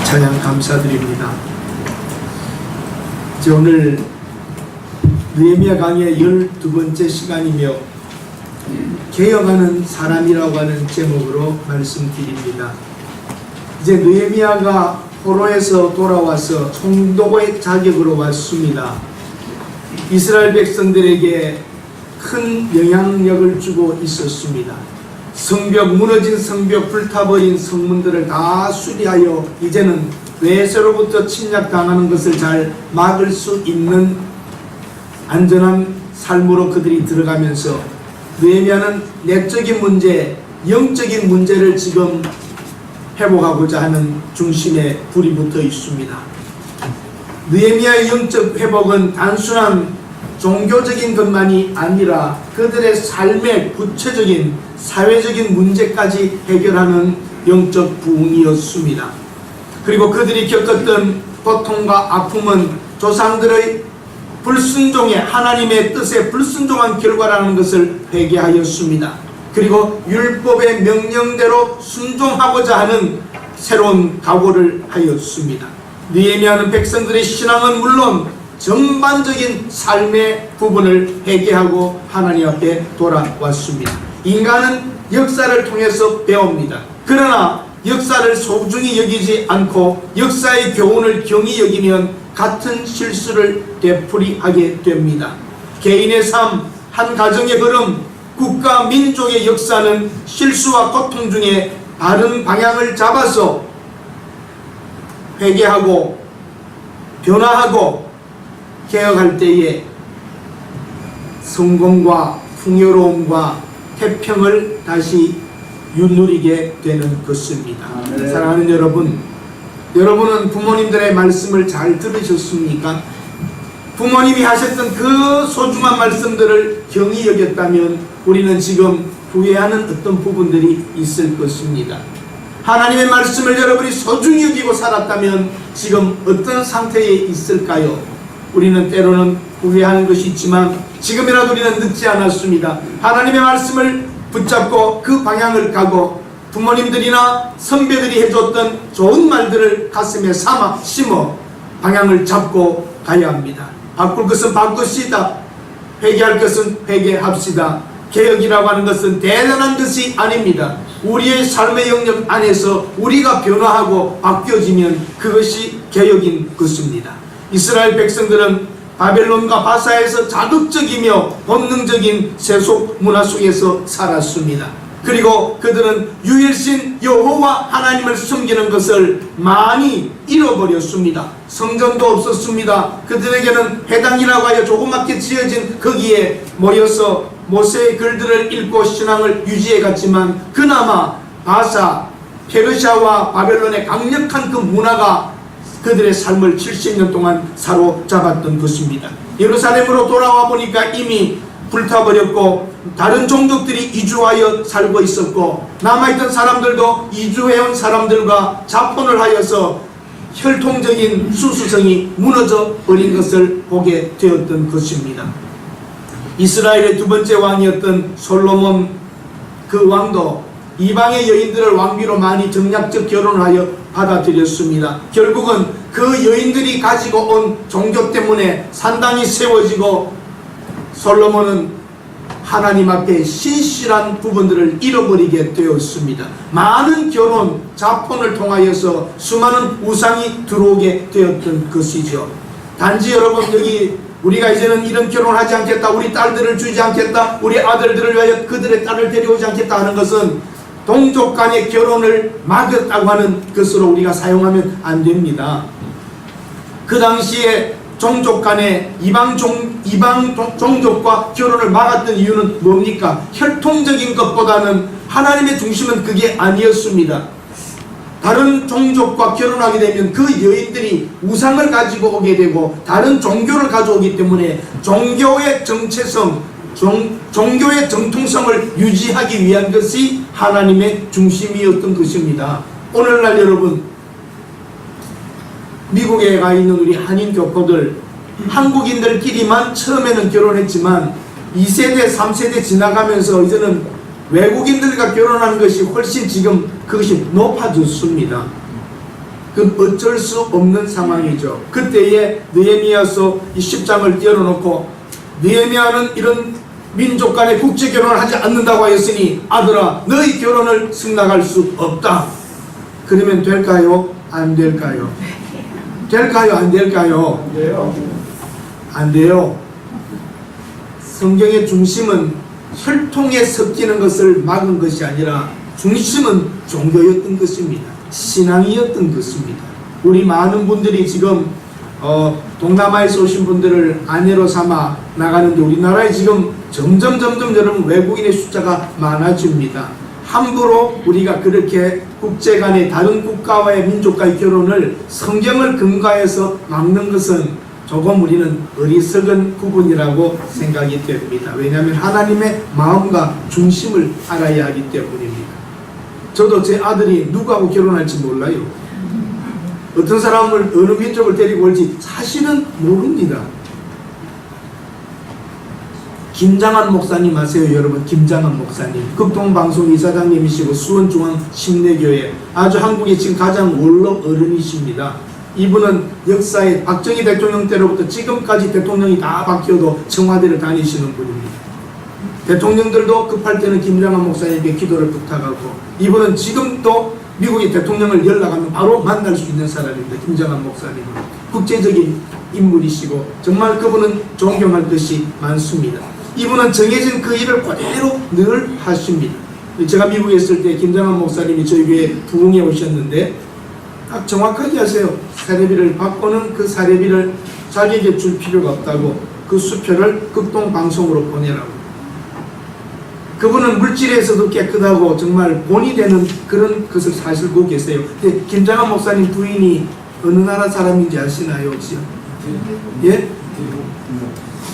찬양 감사드립니다. 이제 오늘 느헤미야 강의 12번째 시간이며 개혁하는 사람이라고 하는 제목으로 말씀드립니다. 이제 느헤미야가 포로에서 돌아와서 총독의 자격으로 왔습니다. 이스라엘 백성들에게 큰 영향력을 주고 있었습니다. 성벽, 무너진 성벽, 불타버린 성문들을 다 수리하여 이제는 외세로부터 침략당하는 것을 잘 막을 수 있는 안전한 삶으로 그들이 들어가면서 느헤미야는 내적인 문제, 영적인 문제를 지금 회복하고자 하는 중심에 불이 붙어 있습니다. 느헤미야의 영적 회복은 단순한 종교적인 것만이 아니라 그들의 삶의 구체적인 사회적인 문제까지 해결하는 영적 부흥이었습니다. 그리고 그들이 겪었던 고통과 아픔은 조상들의 불순종에 하나님의 뜻에 불순종한 결과라는 것을 회개하였습니다. 그리고 율법의 명령대로 순종하고자 하는 새로운 각오를 하였습니다. 느헤미야는 백성들의 신앙은 물론 전반적인 삶의 부분을 회개하고 하나님 앞에 돌아왔습니다. 인간은 역사를 통해서 배웁니다. 그러나 역사를 소중히 여기지 않고 역사의 교훈을 경히 여기면 같은 실수를 되풀이하게 됩니다. 개인의 삶, 한 가정의 걸음, 국가, 민족의 역사는 실수와 고통 중에 바른 방향을 잡아서 회개하고 변화하고 개혁할 때에 성공과 풍요로움과 태평을 다시 누리게 되는 것입니다. 사랑하는 여러분, 여러분은 부모님들의 말씀을 잘 들으셨습니까? 부모님이 하셨던 그 소중한 말씀들을 경히 여겼다면 우리는 지금 후회하는 어떤 부분들이 있을 것입니다. 하나님의 말씀을 여러분이 소중히 여기고 살았다면 지금 어떤 상태에 있을까요? 우리는 때로는 후회하는 것이 있지만 지금이라도 우리는 늦지 않았습니다. 하나님의 말씀을 붙잡고 그 방향을 가고 부모님들이나 선배들이 해줬던 좋은 말들을 가슴에 심어 방향을 잡고 가야 합니다. 바꿀 것은 바꿉시다. 회개할 것은 회개합시다. 개혁이라고 하는 것은 대단한 것이 아닙니다. 우리의 삶의 영역 안에서 우리가 변화하고 바뀌어지면 그것이 개혁인 것입니다. 이스라엘 백성들은 바벨론과 바사에서 자극적이며 본능적인 세속 문화 속에서 살았습니다. 그리고 그들은 유일신 여호와 하나님을 섬기는 것을 많이 잃어버렸습니다. 성전도 없었습니다. 그들에게는 회당이라고 하여 조그맣게 지어진 거기에 모여서 모세의 글들을 읽고 신앙을 유지해 갔지만 그나마 바사, 페르시아와 바벨론의 강력한 그 문화가 그들의 삶을 70년 동안 사로잡았던 것입니다. 예루살렘으로 돌아와 보니까 이미 불타버렸고 다른 종족들이 이주하여 살고 있었고 남아있던 사람들도 이주해온 사람들과 자폰을 하여서 혈통적인 수수성이 무너져 버린 것을 보게 되었던 것입니다. 이스라엘의 두 번째 왕이었던 솔로몬 그 왕도 이방의 여인들을 왕비로 많이 정략적 결혼을 하여 받아들였습니다. 결국은 그 여인들이 가지고 온 종교 때문에 산당이 세워지고 솔로몬은 하나님 앞에 신실한 부분들을 잃어버리게 되었습니다. 많은 결혼, 자폰을 통하여서 수많은 우상이 들어오게 되었던 것이죠. 단지 여러분 여기 우리가 이제는 이런 결혼을 하지 않겠다, 우리 딸들을 주지 않겠다, 우리 아들들을 위하여 그들의 딸을 데려오지 않겠다 하는 것은 동족 간의 결혼을 막았다고 하는 것으로 우리가 사용하면 안 됩니다. 그 당시에 종족 간의 이방 종족과 결혼을 막았던 이유는 뭡니까? 혈통적인 것보다는 하나님의 중심은 그게 아니었습니다. 다른 종족과 결혼하게 되면 그 여인들이 우상을 가지고 오게 되고 다른 종교를 가져오기 때문에 종교의 정체성, 종교의 정통성을 유지하기 위한 것이 하나님의 중심이었던 것입니다. 오늘날 여러분, 미국에 가 있는 우리 한인 교포들, 한국인들끼리만 처음에는 결혼했지만 2세대, 3세대 지나가면서 이제는 외국인들과 결혼하는 것이 훨씬 지금 그것이 높아졌습니다. 그건 어쩔 수 없는 상황이죠. 그때에 느헤미야서 이 10장을 열어놓고 느헤미야는 이런 민족 간의 국제 결혼을 하지 않는다고 하였으니 아들아 너희 결혼을 승낙할 수 없다. 그러면 될까요? 안 될까요? 될까요? 안 될까요? 안 돼요. 성경의 중심은 혈통에 섞이는 것을 막은 것이 아니라 중심은 종교였던 것입니다. 신앙이었던 것입니다. 우리 많은 분들이 지금 동남아에서 오신 분들을 아내로 삼아 나가는데 우리나라에 지금 점점 여러분 외국인의 숫자가 많아집니다. 함부로 우리가 그렇게 국제 간의 다른 국가와의 민족과의 결혼을 성경을 근거해서 막는 것은 조금 우리는 어리석은 부분이라고 생각이 됩니다. 왜냐하면 하나님의 마음과 중심을 알아야 하기 때문입니다. 저도 제 아들이 누구하고 결혼할지 몰라요. 어떤 사람을 어느 민족을 데리고 올지 사실은 모릅니다. 김장한 목사님 아세요 여러분? 김장한 목사님 극동방송 이사장님이시고 수원중앙심내교회 아주 한국에 지금 가장 원로 어른이십니다. 이분은 역사에 박정희 대통령 때로부터 지금까지 대통령이 다 바뀌어도 청와대를 다니시는 분입니다. 대통령들도 급할 때는 김장한 목사님께 기도를 부탁하고 이분은 지금도 미국의 대통령을 연락하면 바로 만날 수 있는 사람입니다. 김장한 목사님은 국제적인 인물이시고 정말 그분은 존경할 것이 많습니다. 이분은 정해진 그 일을 그대로 늘 하십니다. 제가 미국에 있을 때 김장한 목사님이 저희 교회에 부흥에 오셨는데 딱 정확하게 하세요. 사례비를 받고는 그 사례비를 자기에게 줄 필요가 없다고 그 수표를 극동방송으로 보내라고. 그분은 물질에서도 깨끗하고 정말 본이 되는 그런 것을 사실 보고 계세요. 근데 김장한 목사님 부인이 어느 나라 사람인지 아시나요 혹시? 예?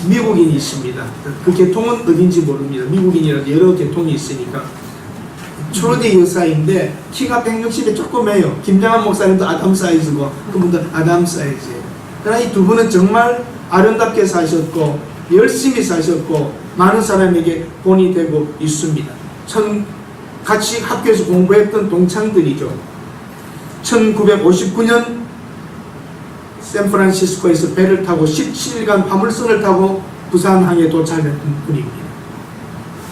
미국인이십니다. 그 계통은 어딘지 모릅니다. 미국인이라도 여러 계통이 있으니까. 트로디 여사인데 키가 160에 조금해요. 김장한 목사님도 아담 사이즈고 그분도 아담 사이즈예요. 그러나 이 두 분은 정말 아름답게 사셨고 열심히 사셨고 많은 사람에게 본이 되고 있습니다. 같이 학교에서 공부했던 동창들이죠. 1959년 샌프란시스코에서 배를 타고 17일간 화물선을 타고 부산항에 도착했던 분입니다.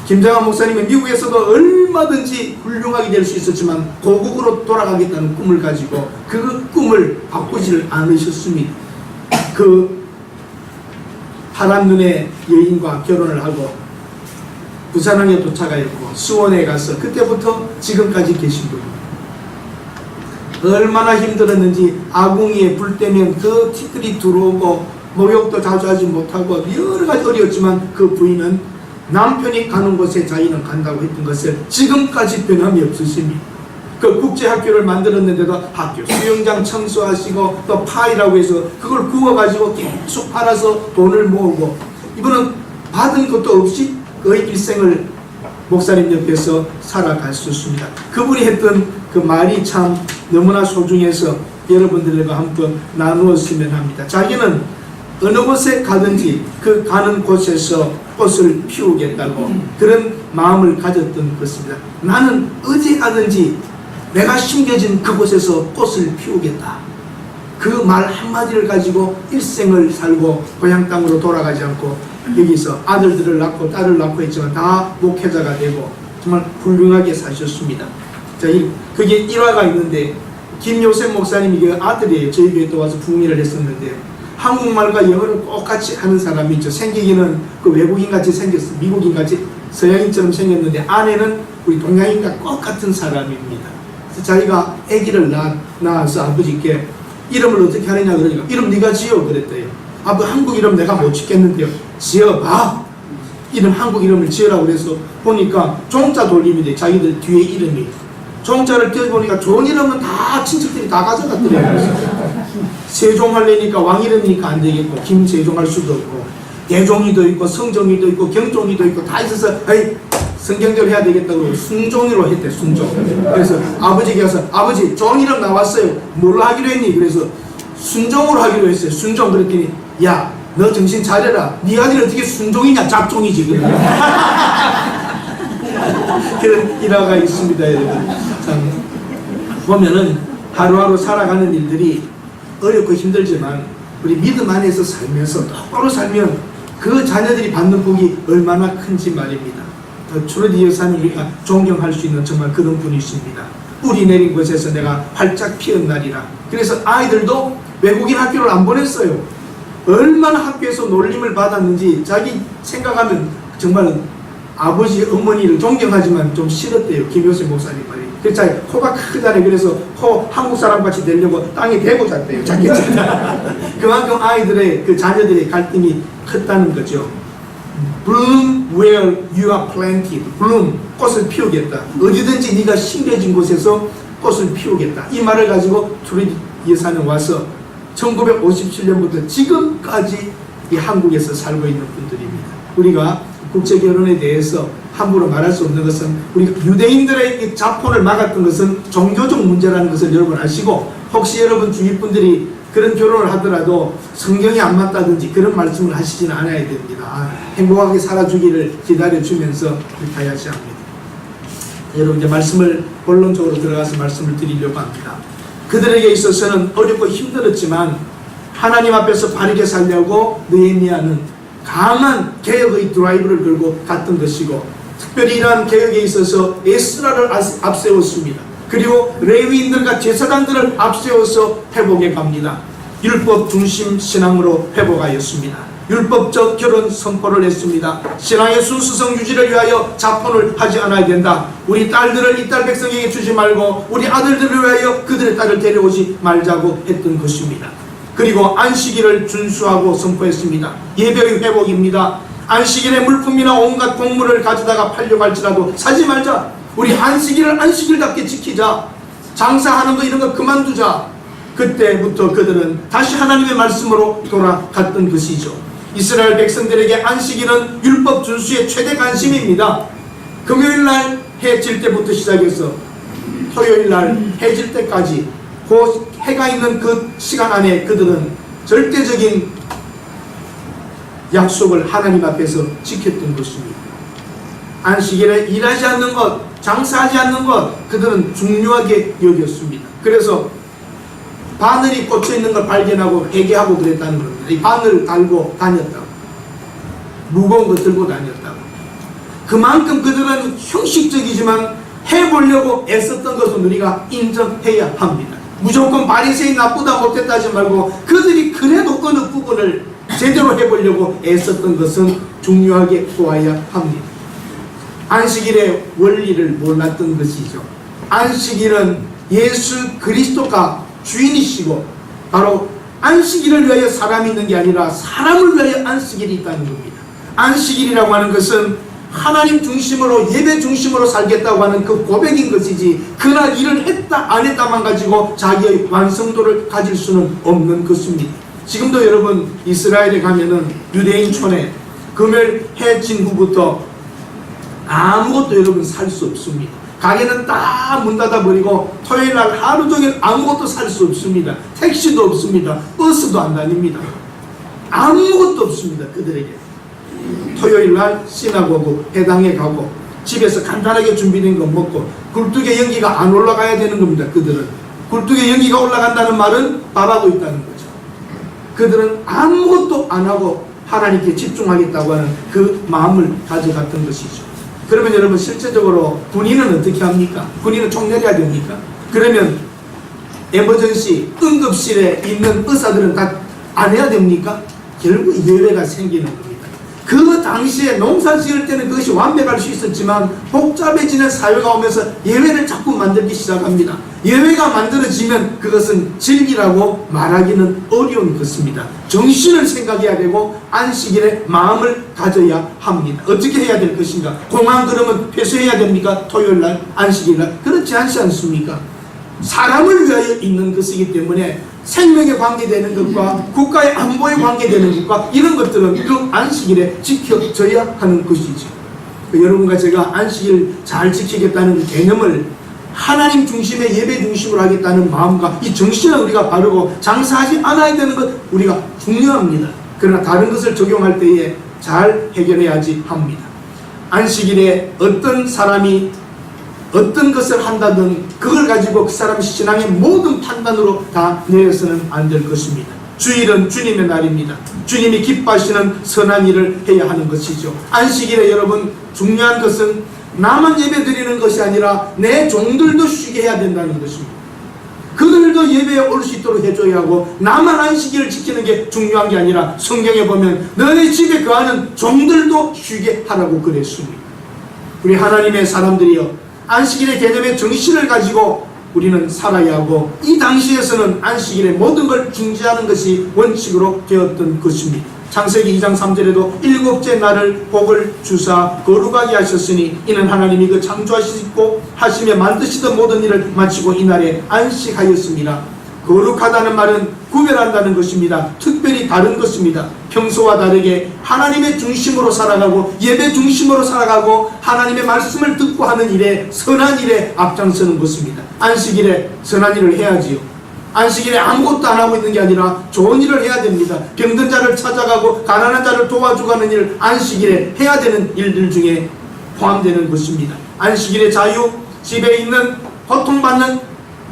김장한 목사님은 미국에서도 얼마든지 훌륭하게 될 수 있었지만 고국으로 돌아가겠다는 꿈을 가지고 그 꿈을 바꾸지를 않으셨습니다. 그 파란 눈의 여인과 결혼을 하고 부산항에 도착하였고 수원에 가서 그때부터 지금까지 계신 분입니다. 얼마나 힘들었는지 아궁이에 불 때면 그 티들이 들어오고 목욕도 자주 하지 못하고 여러 가지 어려웠지만 그 부인은 남편이 가는 곳에 자기는 간다고 했던 것을 지금까지 변함이 없으십니다. 그 국제학교를 만들었는데도 학교 수영장 청소하시고 또 파이라고 해서 그걸 구워가지고 계속 팔아서 돈을 모으고 이분은 받은 것도 없이 거의 일생을 목사님 옆에서 살아갔었습니다. 그분이 했던 그 말이 참 너무나 소중해서 여러분들과 함께 나누었으면 합니다. 자기는 어느 곳에 가든지 그 가는 곳에서 꽃을 피우겠다고 그런 마음을 가졌던 것입니다. 나는 어디 가든지 내가 심겨진 그곳에서 꽃을 피우겠다. 그 말 한마디를 가지고 일생을 살고 고향 땅으로 돌아가지 않고 여기서 아들들을 낳고 딸을 낳고 했지만 다 목회자가 되고 정말 훌륭하게 사셨습니다. 자, 그게 일화가 있는데 김요셉 목사님이 그 아들이에요. 저희 교회에 또 와서 부흥회를 했었는데 한국말과 영어를 똑같이 하는 사람이 있죠. 생기기는 그 외국인같이 생겼어. 미국인같이 서양인처럼 생겼는데 아내는 우리 동양인과 똑같은 사람입니다. 그래서 자기가 아기를 낳아서 아버지께 이름을 어떻게 하느냐 그러니까 이름 네가 지어 그랬대요. 아버 한국 이름 내가 못 짓겠는데요. 지어봐. 이름 한국 이름을 지으라고 그래서 보니까 종자 돌림인데 자기들 뒤에 이름이 종자를 떼어보니까 좋은 이름은 다 친척들이 다 가져갔더래요. 세종 하려니까 왕 이름이니까 안 되겠고 김세종 할 수도 없고 대종이도 있고 성종이도 있고 경종이도 있고 다 있어서 에이 성경대로 해야 되겠다고 순종이로 했대. 순종. 그래서 아버지께 가서 아버지 좋은 이름 나왔어요. 뭘로 하기로 했니? 그래서 순종으로 하기로 했어요. 순종. 그랬더니 야 너 정신 차려라. 네 아들이 어떻게 순종이냐 잡종이지. 그런 일화가 있습니다. 여러분 참 보면은 하루하루 살아가는 일들이 어렵고 힘들지만 우리 믿음 안에서 살면서 똑바로 살면 그 자녀들이 받는 복이 얼마나 큰지 말입니다. 트루디 여사는 우리가 존경할 수 있는 정말 그런 분이십니다. 뿌리 내린 곳에서 내가 활짝 피은 날이라. 그래서 아이들도 외국인 학교를 안 보냈어요. 얼마나 학교에서 놀림을 받았는지 자기 생각하면 정말 아버지 어머니를 존경하지만 좀 싫었대요. 김효수 목사님 말이. 그래서 코가 크잖아요. 그래서 코 한국 사람같이 되려고 땅에 대고 잤대요. 자기 그만큼 아이들의 그 자녀들의 갈등이 컸다는 거죠. Bloom where you are planted. Bloom, 꽃을 피우겠다. 어디든지 네가 심겨진 곳에서 꽃을 피우겠다. 이 말을 가지고 트루디 여사는 와서 1957년부터 지금까지 이 한국에서 살고 있는 분들입니다. 우리가 국제결혼에 대해서 함부로 말할 수 없는 것은 우리 유대인들의 이 자폰을 막았던 것은 종교적 문제라는 것을 여러분 아시고, 혹시 여러분 주위 분들이 그런 결혼을 하더라도 성경이 안 맞다든지 그런 말씀을 하시지는 않아야 됩니다. 행복하게 살아주기를 기다려주면서 그렇게 해야지 합니다. 여러분 이제 말씀을 본론적으로 들어가서 말씀을 드리려고 합니다. 그들에게 있어서는 어렵고 힘들었지만 하나님 앞에서 바르게 살려고 느헤미야는 강한 개혁의 드라이브를 걸고 갔던 것이고, 특별히 이러한 개혁에 있어서 에스라를 앞세웠습니다. 그리고 레위인들과 제사장들을 앞세워서 회복해 갑니다. 율법 중심 신앙으로 회복하였습니다. 율법적 결혼 선포를 했습니다. 신앙의 순수성 유지를 위하여 자폰을 하지 않아야 된다. 우리 딸들을 이딸 백성에게 주지 말고 우리 아들들을 위하여 그들의 딸을 데려오지 말자고 했던 것입니다. 그리고 안식일을 준수하고 선포했습니다. 예배의 회복입니다. 안식일에 물품이나 온갖 곡물을 가져다가 팔려고 할지라도 사지 말자. 우리 안식일을 안식일답게 지키자. 장사하는 거 이런 거 그만두자. 그때부터 그들은 다시 하나님의 말씀으로 돌아갔던 것이죠. 이스라엘 백성들에게 안식일은 율법 준수의 최대 관심입니다. 금요일날 해 질 때부터 시작해서 토요일날 해 질 때까지 그 해가 있는 그 시간 안에 그들은 절대적인 약속을 하나님 앞에서 지켰던 것입니다. 안식일에 일하지 않는 것, 장사하지 않는 것, 그들은 중요하게 여겼습니다. 그래서 바늘이 꽂혀 있는 걸 발견하고 회개하고 그랬다는 겁니다. 이 바늘을 달고 다녔다고, 무거운 거 들고 다녔다고. 그만큼 그들은 형식적이지만 해보려고 애썼던 것은 우리가 인정해야 합니다. 무조건 바리새인 나쁘다 못했다 하지 말고 그들이 그래도 어느 부분을 제대로 해보려고 애썼던 것은 중요하게 보아야 합니다. 안식일의 원리를 몰랐던 것이죠. 안식일은 예수 그리스도가 주인이시고 바로 안식일을 위하여 사람이 있는 게 아니라 사람을 위하여 안식일이 있다는 겁니다. 안식일이라고 하는 것은 하나님 중심으로 예배 중심으로 살겠다고 하는 그 고백인 것이지, 그날 일을 했다 안 했다만 가지고 자기의 완성도를 가질 수는 없는 것입니다. 지금도 여러분 이스라엘에 가면은 유대인촌에 금요일 해 진 후부터 아무것도 여러분 살 수 없습니다. 가게는 다 문 닫아버리고 토요일날 하루 종일 아무것도 살 수 없습니다. 택시도 없습니다. 버스도 안 다닙니다. 아무것도 없습니다. 그들에게 토요일날 시나고그 회당에 가고 집에서 간단하게 준비된 거 먹고 굴뚝에 연기가 안 올라가야 되는 겁니다. 그들은 굴뚝에 연기가 올라간다는 말은 밥하고 있다는 거죠. 그들은 아무것도 안 하고 하나님께 집중하겠다고 하는 그 마음을 가져갔던 것이죠. 그러면 여러분 실제적으로 군인은 어떻게 합니까? 군인은 총 내려야 됩니까? 그러면 에머전시 응급실에 있는 의사들은 다 안 해야 됩니까? 결국 예외가 생기는 겁니다. 그 당시에 농사 지을 때는 그것이 완벽할 수 있었지만 복잡해지는 사회가 오면서 예외를 자꾸 만들기 시작합니다. 예외가 만들어지면 그것은 진리라고 말하기는 어려운 것입니다. 정신을 생각해야 되고 안식일에 마음을 가져야 합니다. 어떻게 해야 될 것인가? 공항 그러면 폐쇄해야 됩니까? 토요일날, 안식일날? 그렇지 않지 않습니까? 사람을 위하여 있는 것이기 때문에 생명에 관계되는 것과 국가의 안보에 관계되는 것과 이런 것들은 그 안식일에 지켜져야 하는 것이죠. 여러분과 제가 안식일 잘 지키겠다는 개념을 하나님 중심의 예배 중심으로 하겠다는 마음과 이 정신을 우리가 바르고 장사하지 않아야 되는 것 우리가 중요합니다. 그러나 다른 것을 적용할 때에 잘 해결해야지 합니다. 안식일에 어떤 사람이 어떤 것을 한다든 그걸 가지고 그 사람 신앙의 모든 판단으로 다 내어서는 안 될 것입니다. 주일은 주님의 날입니다. 주님이 기뻐하시는 선한 일을 해야 하는 것이죠. 안식일에 여러분 중요한 것은 나만 예배 드리는 것이 아니라 내 종들도 쉬게 해야 된다는 것입니다. 그들도 예배에 올 수 있도록 해줘야 하고, 나만 안식일을 지키는 게 중요한 게 아니라 성경에 보면 너네 집에 거하는 종들도 쉬게 하라고 그랬습니다. 우리 하나님의 사람들이여, 안식일의 개념의 정신을 가지고 우리는 살아야 하고, 이 당시에서는 안식일에 모든 걸 중지하는 것이 원칙으로 되었던 것입니다. 창세기 2장 3절에도 일곱째 날을 복을 주사 거룩하게 하셨으니 이는 하나님이 그 창조하시고 하시며 만드시던 모든 일을 마치고 이날에 안식하였습니다. 거룩하다는 말은 구별한다는 것입니다. 특별히 다른 것입니다. 평소와 다르게 하나님의 중심으로 살아가고 예배 중심으로 살아가고 하나님의 말씀을 듣고 하는 일에, 선한 일에 앞장서는 것입니다. 안식일에 선한 일을 해야지요. 안식일에 아무것도 안 하고 있는 게 아니라 좋은 일을 해야 됩니다. 병든 자를 찾아가고 가난한 자를 도와주고 하는 일, 안식일에 해야 되는 일들 중에 포함되는 것입니다. 안식일의 자유, 집에 있는 고통받는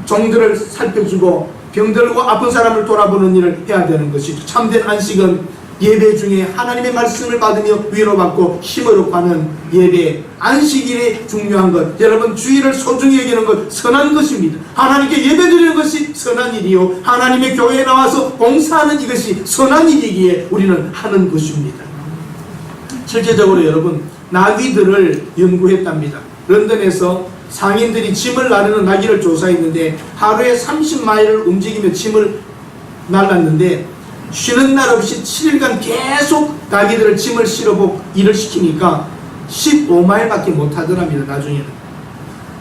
종들을 살펴주고 병들고 아픈 사람을 돌아보는 일을 해야 되는 것이죠. 참된 안식은 예배 중에 하나님의 말씀을 받으며 위로받고 힘을 얻는 예배, 안식일이 중요한 것, 여러분 주일을 소중히 여기는 것, 선한 것입니다. 하나님께 예배드리는 것이 선한 일이요, 하나님의 교회에 나와서 봉사하는 이것이 선한 일이기에 우리는 하는 것입니다. 실제적으로 여러분 나귀들을 연구했답니다. 런던에서 상인들이 짐을 나르는 나귀를 조사했는데 하루에 30마일을 움직이며 짐을 날랐는데 쉬는 날 없이 7일간 계속 나귀들을 짐을 실어보고 일을 시키니까 15마일밖에 못하더랍니다. 나중에는.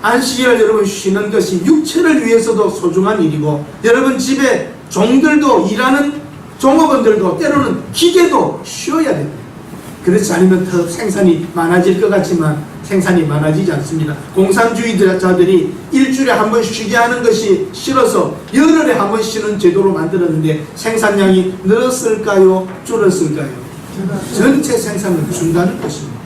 안식일을 여러분 쉬는 것이 육체를 위해서도 소중한 일이고, 여러분 집에 종들도, 일하는 종업원들도, 때로는 기계도 쉬어야 됩니다. 그렇지 않으면 더 생산이 많아질 것 같지만 생산이 많아지지 않습니다. 공산주의자들이 일주일에 한 번 쉬게 하는 것이 싫어서 열흘에 한 번 쉬는 제도로 만들었는데 생산량이 늘었을까요? 줄었을까요? 전체 생산은 준다는 것입니다.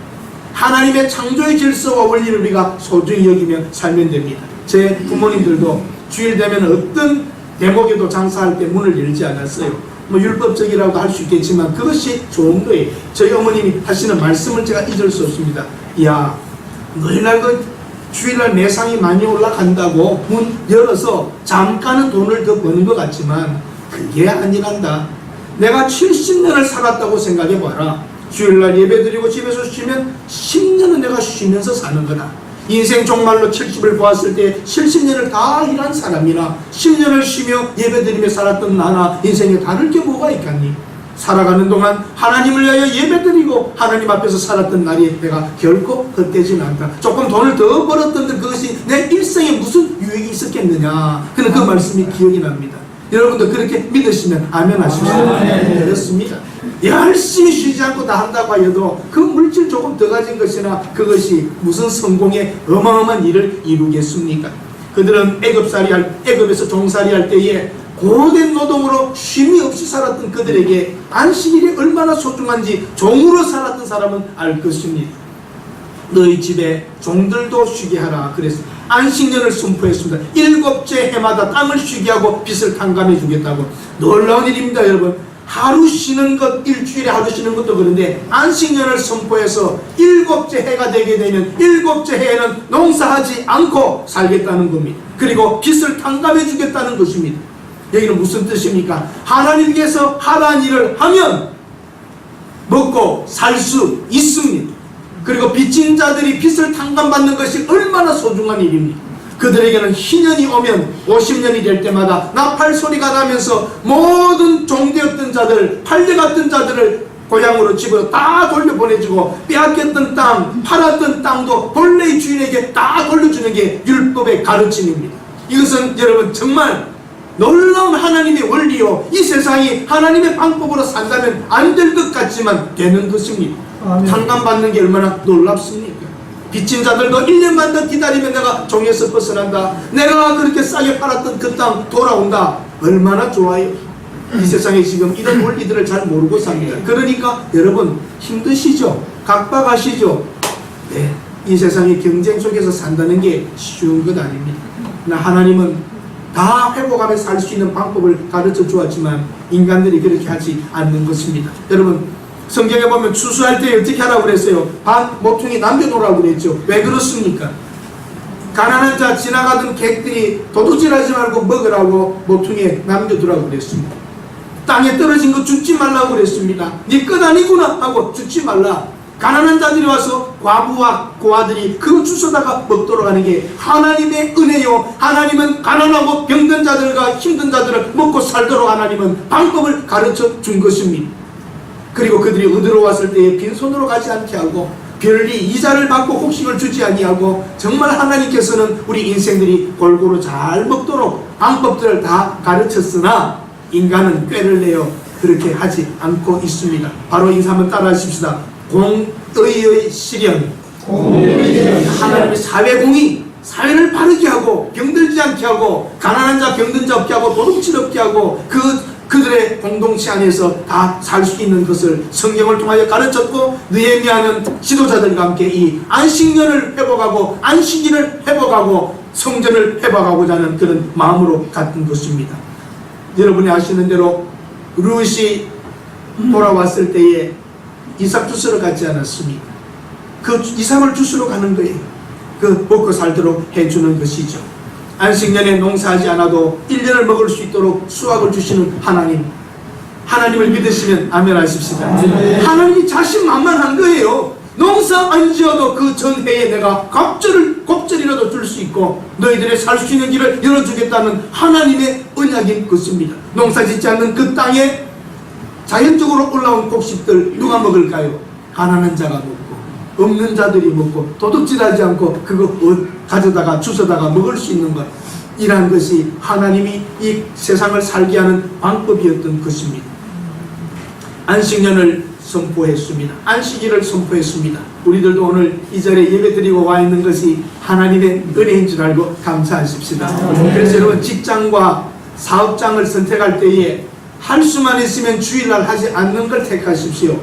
하나님의 창조의 질서와 원리를 우리가 소중히 여기며 살면 됩니다. 제 부모님들도 주일 되면 어떤 대목에도 장사할 때 문을 열지 않았어요. 율법적이라고 할 수 있겠지만 그것이 좋은 거예요. 저희 어머님이 하시는 말씀을 제가 잊을 수 없습니다. 야, 너희날 그 주일날 매상이 많이 올라간다고 문 열어서 잠깐은 돈을 더 버는 것 같지만 그게 아니란다. 내가 70년을 살았다고 생각해봐라. 주일날 예배드리고 집에서 쉬면 10년은 내가 쉬면서 사는 거다. 인생 종말로 70을 보았을 때 70년을 다 일한 사람이나 10년을 쉬며 예배드리며 살았던 나나 인생에 다를 게 뭐가 있겠니? 살아가는 동안 하나님을 위하여 예배드리고 하나님 앞에서 살았던 날이 내가 결코 헛되지는 않다. 조금 돈을 더 벌었던데 그것이 내 일생에 무슨 유익이 있었겠느냐. 그는 그 말씀이 기억이 납니다. 여러분도 그렇게 믿으시면 아멘 하십시오. 그렇습니다. 열심히 쉬지 않고 다 한다고 하여도 그 물질 조금 더 가진 것이나 그것이 무슨 성공의 어마어마한 일을 이루겠습니까? 그들은 애굽에서 종살이 할 때에 고된 노동으로 쉼이 없이 살았던 그들에게 안식일이 얼마나 소중한지 종으로 살았던 사람은 알 것입니다. 너희 집에 종들도 쉬게 하라 그랬습니다. 안식년을 선포했습니다. 7째 해마다 땅을 쉬게 하고 빚을 탕감해 주겠다고. 놀라운 일입니다. 여러분, 하루 쉬는 것, 일주일에 하루 쉬는 것도 그런데 안식년을 선포해서 7째 해가 되게 되면 7째 해에는 농사하지 않고 살겠다는 겁니다. 그리고 빚을 탕감해 주겠다는 것입니다. 여기는 무슨 뜻입니까? 하나님께서 하라는 일을 하면 먹고 살 수 있습니다. 그리고 빚진 자들이 빚을 탕감받는 것이 얼마나 소중한 일입니까? 그들에게는 희년이 오면 50년이 될 때마다 나팔 소리가 나면서 모든 종되었던 자들, 팔려갔던 자들을 고향으로 집으로 다 돌려보내주고 빼앗겼던 땅, 팔았던 땅도 본래의 주인에게 다 돌려주는 게 율법의 가르침입니다. 이것은 여러분 정말 놀라운 하나님의 원리요, 이 세상이 하나님의 방법으로 산다면 안 될 것 같지만 되는 것입니다. 탕감받는 게 얼마나 놀랍습니까? 빚진 자들도 1년만 더 기다리면 내가 종에서 벗어난다. 내가 그렇게 싸게 팔았던 그 땅 돌아온다. 얼마나 좋아요. 이 세상에 지금 이런 원리들을 잘 모르고 삽니다. 그러니까 여러분 힘드시죠? 각박하시죠? 네, 이 세상의 경쟁 속에서 산다는 게 쉬운 것 아닙니다. 그러나 하나님은 다 회복하며 살 수 있는 방법을 가르쳐 주었지만 인간들이 그렇게 하지 않는 것입니다. 여러분, 성경에 보면 추수할 때 어떻게 하라고 그랬어요? 반 모퉁이 남겨놓으라고 그랬죠. 왜 그렇습니까? 가난한 자, 지나가던 객들이 도둑질하지 말고 먹으라고 모퉁이에 남겨두라고 그랬습니다. 땅에 떨어진 거 줍지 말라고 그랬습니다. 네 것 아니구나 하고 줍지 말라. 가난한 자들이 와서 과부와 고아들이 그거 주워다가 먹도록 하는 게 하나님의 은혜요. 하나님은 가난하고 병든 자들과 힘든 자들을 먹고 살도록 하나님은 방법을 가르쳐 준 것입니다. 그리고 그들이 얻으러 왔을 때에 빈손으로 가지 않게 하고 별리 이자를 받고 곡식을 주지 아니하고 정말 하나님께서는 우리 인생들이 골고루 잘 먹도록 방법들을 다 가르쳤으나 인간은 꾀를 내어 그렇게 하지 않고 있습니다. 바로 인사 한번 따라 하십시다. 공의의 실현. 하나님의 사회공의, 사회를 바르게 하고 병들지 않게 하고 가난한 자 병든 자 없게 하고 도둑질 없게 하고 그들의 공동체 안에서 다 살 수 있는 것을 성경을 통하여 가르쳤고 느헤미야는 지도자들과 함께 이 안식년을 회복하고 안식일을 회복하고 성전을 회복하고자 하는 그런 마음으로 갔던 것입니다. 여러분이 아시는 대로 룻이 돌아왔을 때에 이삭 주스러 가지 않았습니까? 그 이삭을 주스러 가는 거예요. 그 먹고 살도록 해주는 것이죠. 안식년에 농사하지 않아도 1년을 먹을 수 있도록 수확을 주시는 하나님, 하나님을 믿으시면 아멘 하십시다. 하나님이 자신만만한 거예요. 농사 안 지어도 그 전해에 내가 곱절이라도 줄 수 있고 너희들의 살 수 있는 길을 열어주겠다는 하나님의 언약인 것입니다. 농사 짓지 않는 그 땅에 자연적으로 올라온 곡식들 누가 먹을까요? 가난한 자가 먹고 없는 자들이 먹고 도둑질하지 않고 그거 가져다가 주워다가 먹을 수 있는 것, 이러한 것이 하나님이 이 세상을 살게 하는 방법이었던 것입니다. 안식년을 선포했습니다. 안식일을 선포했습니다. 우리들도 오늘 이 자리에 예배드리고 와 있는 것이 하나님의 은혜인 줄 알고 감사하십시다. 그래서 여러분, 직장과 사업장을 선택할 때에 할 수만 있으면 주일날 하지 않는 걸 택하십시오.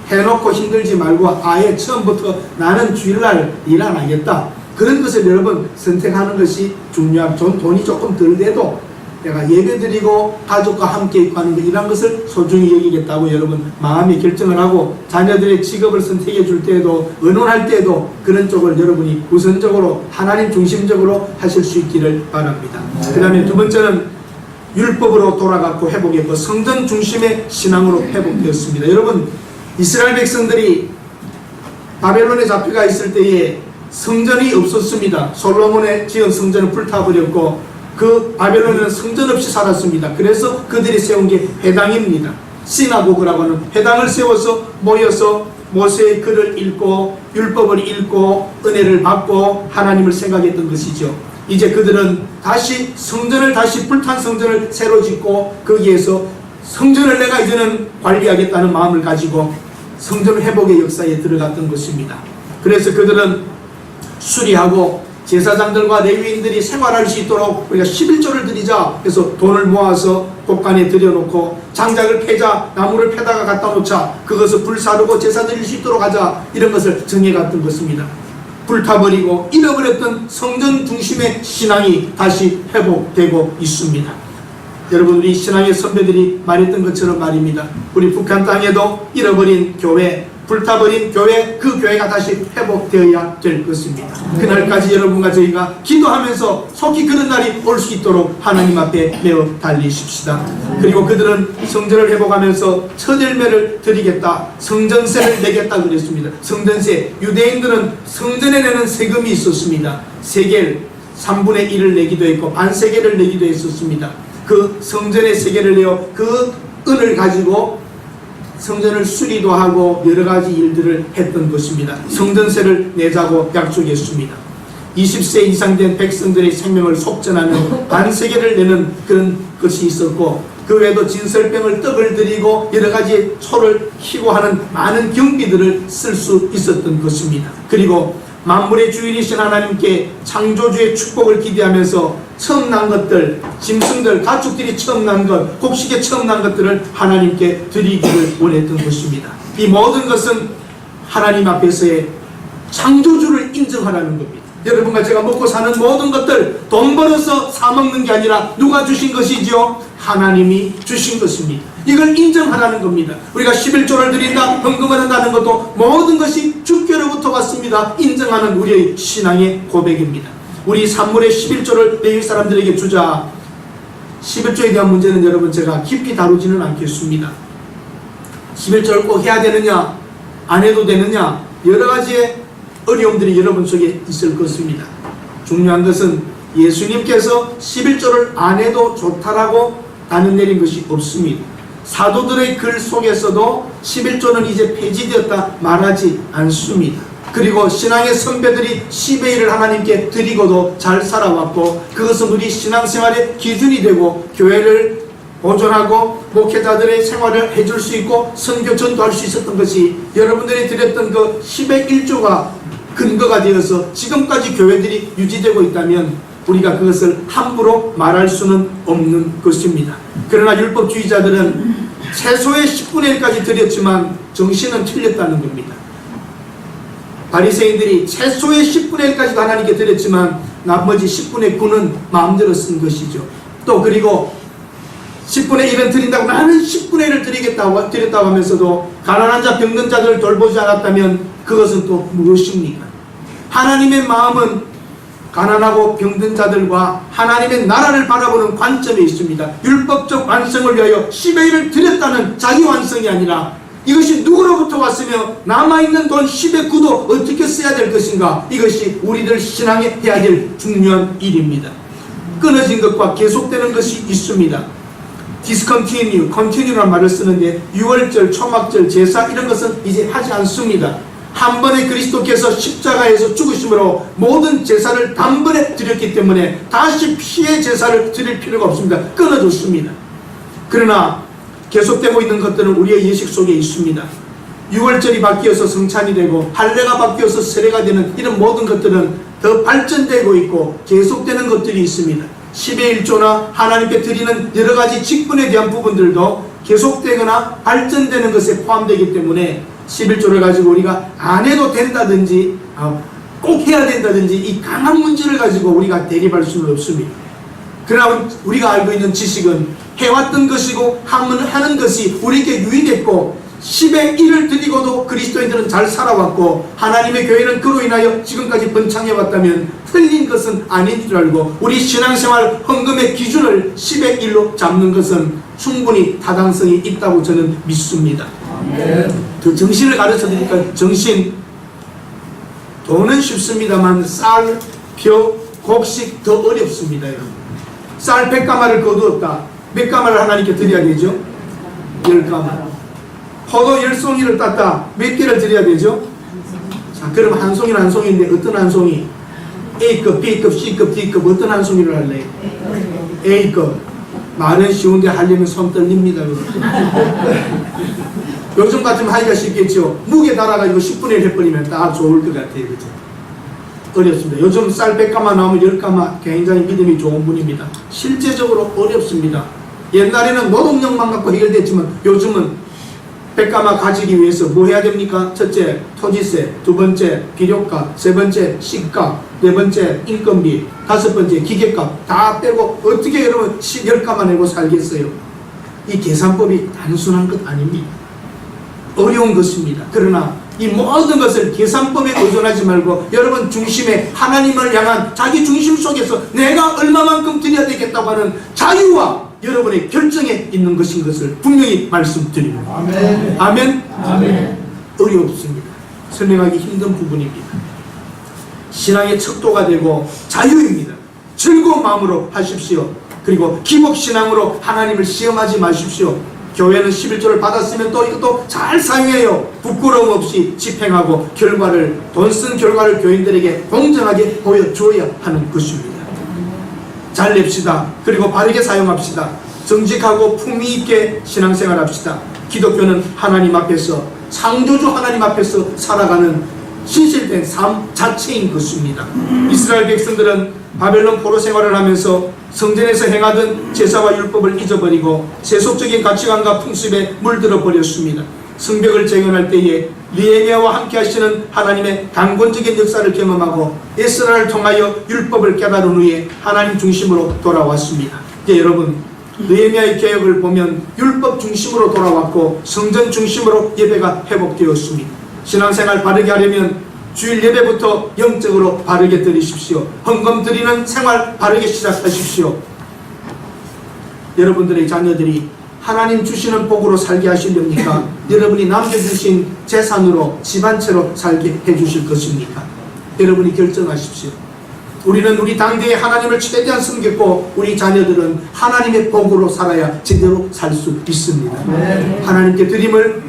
해놓고 힘들지 말고 아예 처음부터 나는 주일날 일 안 하겠다, 그런 것을 여러분 선택하는 것이 중요하고, 돈이 조금 덜 돼도 내가 예배드리고 가족과 함께 있고 하는 것, 이런 것을 소중히 여기겠다고 여러분 마음의 결정을 하고 자녀들의 직업을 선택해 줄 때에도 의논할 때에도 그런 쪽을 여러분이 우선적으로 하나님 중심적으로 하실 수 있기를 바랍니다. 그 다음에 두 번째는 율법으로 돌아갔고 회복했고 성전 중심의 신앙으로 회복되었습니다. 여러분, 이스라엘 백성들이 바벨론에 잡혀가 있을 때에 성전이 없었습니다. 솔로몬의 지은 성전을 불타버렸고 그 바벨론에는 성전 없이 살았습니다. 그래서 그들이 세운 게 회당입니다. 시나고그라고 하는 회당을 세워서 모여서 모세의 글을 읽고 율법을 읽고 은혜를 받고 하나님을 생각했던 것이죠. 이제 그들은 다시 성전을, 다시 불탄 성전을 새로 짓고 거기에서 성전을 내가 이제는 관리하겠다는 마음을 가지고 성전 회복의 역사에 들어갔던 것입니다. 그래서 그들은 수리하고 제사장들과 레위인들이 생활할 수 있도록 우리가 11조를 드리자 해서 돈을 모아서 곳간에 들여놓고 장작을 패자, 나무를 패다가 갖다 놓자, 그것을 불사르고 제사 드릴 수 있도록 하자, 이런 것을 정해갔던 것입니다. 불타버리고 잃어버렸던 성전 중심의 신앙이 다시 회복되고 있습니다. 여러분, 우리 신앙의 선배들이 말했던 것처럼 말입니다. 우리 북한 땅에도 잃어버린 교회, 불타버린 교회, 그 교회가 다시 회복되어야 될 것입니다. 그날까지 여러분과 저희가 기도하면서 속히 그런 날이 올 수 있도록 하나님 앞에 매어 달리십시다. 그리고 그들은 성전을 회복하면서 첫 열매를 드리겠다, 성전세를 내겠다 그랬습니다. 성전세, 유대인들은 성전에 내는 세금이 있었습니다. 세겔 3분의 1을 내기도 했고 반세겔을 내기도 했었습니다. 그 성전의 세겔을 내어 그 은을 가지고 성전을 수리도 하고 여러 가지 일들을 했던 것입니다. 성전세를 내자고 약속했습니다. 20세 이상 된 백성들의 생명을 속전하는 반세겔을 내는 그런 것이 있었고, 그 외에도 진설병을 떡을 드리고 여러 가지 초를 희고 하는 많은 경비들을 쓸 수 있었던 것입니다. 그리고 만물의 주인이신 하나님께 창조주의 축복을 기대하면서 처음 난 것들, 짐승들, 가축들이 처음 난 것, 곡식에 처음 난 것들을 하나님께 드리기를 원했던 것입니다. 이 모든 것은 하나님 앞에서의 창조주를 인정하라는 겁니다. 여러분과 제가 먹고 사는 모든 것들 돈 벌어서 사먹는 게 아니라 누가 주신 것이죠? 하나님이 주신 것입니다. 이걸 인정하라는 겁니다. 우리가 11조를 드린다, 헌금을 한다는 것도 모든 것이 주께로부터 왔습니다. 인정하는 우리의 신앙의 고백입니다. 우리 산물의 11조를 레위 사람들에게 주자. 11조에 대한 문제는 여러분 제가 깊이 다루지는 않겠습니다. 11조를 꼭 해야 되느냐, 안 해도 되느냐, 여러 가지의 어려움들이 여러분 속에 있을 것입니다. 중요한 것은 예수님께서 11조를 안 해도 좋다라고 단연 내린 것이 없습니다. 사도들의 글 속에서도 11조는 이제 폐지되었다 말하지 않습니다. 그리고 신앙의 선배들이 10의 1을 하나님께 드리고도 잘 살아왔고, 그것은 우리 신앙생활의 기준이 되고 교회를 보존하고 목회자들의 생활을 해줄 수 있고 선교 전도할 수 있었던 것이 여러분들이 드렸던 그 10의 1조가 근거가 되어서 지금까지 교회들이 유지되고 있다면 우리가 그것을 함부로 말할 수는 없는 것입니다. 그러나 율법주의자들은 최소의 10분의 1까지 드렸지만 정신은 틀렸다는 겁니다. 바리새인들이 최소의 10분의 1까지도 하나님께 드렸지만 나머지 10분의 9는 마음대로 쓴 것이죠. 또 그리고 10분의 1은 드린다고 나는 10분의 1을 드렸다고 하면서도 가난한 자 병든 자들을 돌보지 않았다면 그것은 또 무엇입니까? 하나님의 마음은 가난하고 병든 자들과 하나님의 나라를 바라보는 관점에 있습니다. 율법적 완성을 위하여 10의 1을 드렸다는 자기 완성이 아니라 이것이 누구로부터 왔으며 남아있는 돈 10의 9도 어떻게 써야 될 것인가, 이것이 우리들 신앙에 해야 될 중요한 일입니다. 끊어진 것과 계속되는 것이 있습니다. discontinue, continue라는 말을 쓰는데 유월절, 초막절, 제사 이런 것은 이제 하지 않습니다. 한 번에 그리스도께서 십자가에서 죽으심으로 모든 제사를 단번에 드렸기 때문에 다시 피의 제사를 드릴 필요가 없습니다. 끊어졌습니다. 그러나 계속되고 있는 것들은 우리의 예식 속에 있습니다. 유월절이 바뀌어서 성찬이 되고 할례가 바뀌어서 세례가 되는 이런 모든 것들은 더 발전되고 있고 계속되는 것들이 있습니다. 10의 1조나 하나님께 드리는 여러 가지 직분에 대한 부분들도 계속되거나 발전되는 것에 포함되기 때문에 11조를 가지고 우리가 안 해도 된다든지 꼭 해야 된다든지 이 강한 문제를 가지고 우리가 대립할 수는 없습니다. 그러나 우리가 알고 있는 지식은 해왔던 것이고 하는 것이 우리에게 유익했고 10의 1을 드리고도 그리스도인들은 잘 살아왔고 하나님의 교회는 그로 인하여 지금까지 번창해왔다면 틀린 것은 아닌 줄 알고 우리 신앙생활 헌금의 기준을 10의 1로 잡는 것은 충분히 타당성이 있다고 저는 믿습니다. 그 정신을 가르쳐 드리니까 정신, 돈은 쉽습니다만 쌀, 벼, 곡식 더 어렵습니다. 여러분. 쌀 100가마를 거두었다. 몇 가마를 하나님께 드려야 되죠? 10가마. 포도 10송이를 땄다. 몇 개를 드려야 되죠? 자, 그럼 한 송이는 한 송이인데 어떤 한 송이? A급, B급, C급, D급 어떤 한 송이를 할래? A급. 말은 쉬운데 하려면 손 떨립니다. 요즘 같으면 하기가 쉽겠죠. 무게 달아가지고 10분의 1 해버리면 딱 좋을 것 같아요. 그죠? 어렵습니다. 요즘 쌀 100가마 나오면 10가마 굉장히 믿음이 좋은 분입니다. 실제적으로 어렵습니다. 옛날에는 노동력만 갖고 해결됐지만 요즘은 100가마 가지기 위해서 뭐 해야 됩니까? 첫째, 토지세. 두 번째, 비료값. 세 번째, 식값. 네 번째, 인건비. 다섯 번째, 기계값. 다 빼고 어떻게 여러분 10가마 내고 살겠어요? 이 계산법이 단순한 것 아닙니다. 어려운 것입니다. 그러나 이 모든 것을 계산법에 의존하지 말고 여러분 중심에 하나님을 향한 자기 중심 속에서 내가 얼마만큼 드려야 되겠다고 하는 자유와 여러분의 결정에 있는 것인 것을 분명히 말씀드립니다. 아멘. 아멘. 아멘. 어렵습니다. 설명하기 힘든 부분입니다. 신앙의 척도가 되고 자유입니다. 즐거운 마음으로 하십시오. 그리고 기복신앙으로 하나님을 시험하지 마십시오. 교회는 11조를 받았으면 또 이것도 잘 사용해요. 부끄러움 없이 집행하고 돈 쓴 결과를 교인들에게 공정하게 보여줘야 하는 것입니다. 잘 냅시다. 그리고 바르게 사용합시다. 정직하고 품위 있게 신앙생활 합시다. 기독교는 하나님 앞에서 창조주 하나님 앞에서 살아가는 신실된 삶 자체인 것입니다. 이스라엘 백성들은 바벨론 포로 생활을 하면서 성전에서 행하던 제사와 율법을 잊어버리고 세속적인 가치관과 풍습에 물들어 버렸습니다. 성벽을 재건할 때에 느헤미야와 함께 하시는 하나님의 강권적인 역사를 경험하고 에스라를 통하여 율법을 깨달은 후에 하나님 중심으로 돌아왔습니다. 이제 여러분, 느헤미야의 개혁을 보면 율법 중심으로 돌아왔고 성전 중심으로 예배가 회복되었습니다. 신앙생활 바르게 하려면 주일 예배부터 영적으로 바르게 드리십시오. 헌금 드리는 생활 바르게 시작하십시오. 여러분들의 자녀들이 하나님 주시는 복으로 살게 하시렵니까? 여러분이 남겨주신 재산으로 집안채로 살게 해주실 것입니까? 여러분이 결정하십시오. 우리는 우리 당대에 하나님을 최대한 섬겼고 우리 자녀들은 하나님의 복으로 살아야 제대로 살 수 있습니다. 하나님께 드림을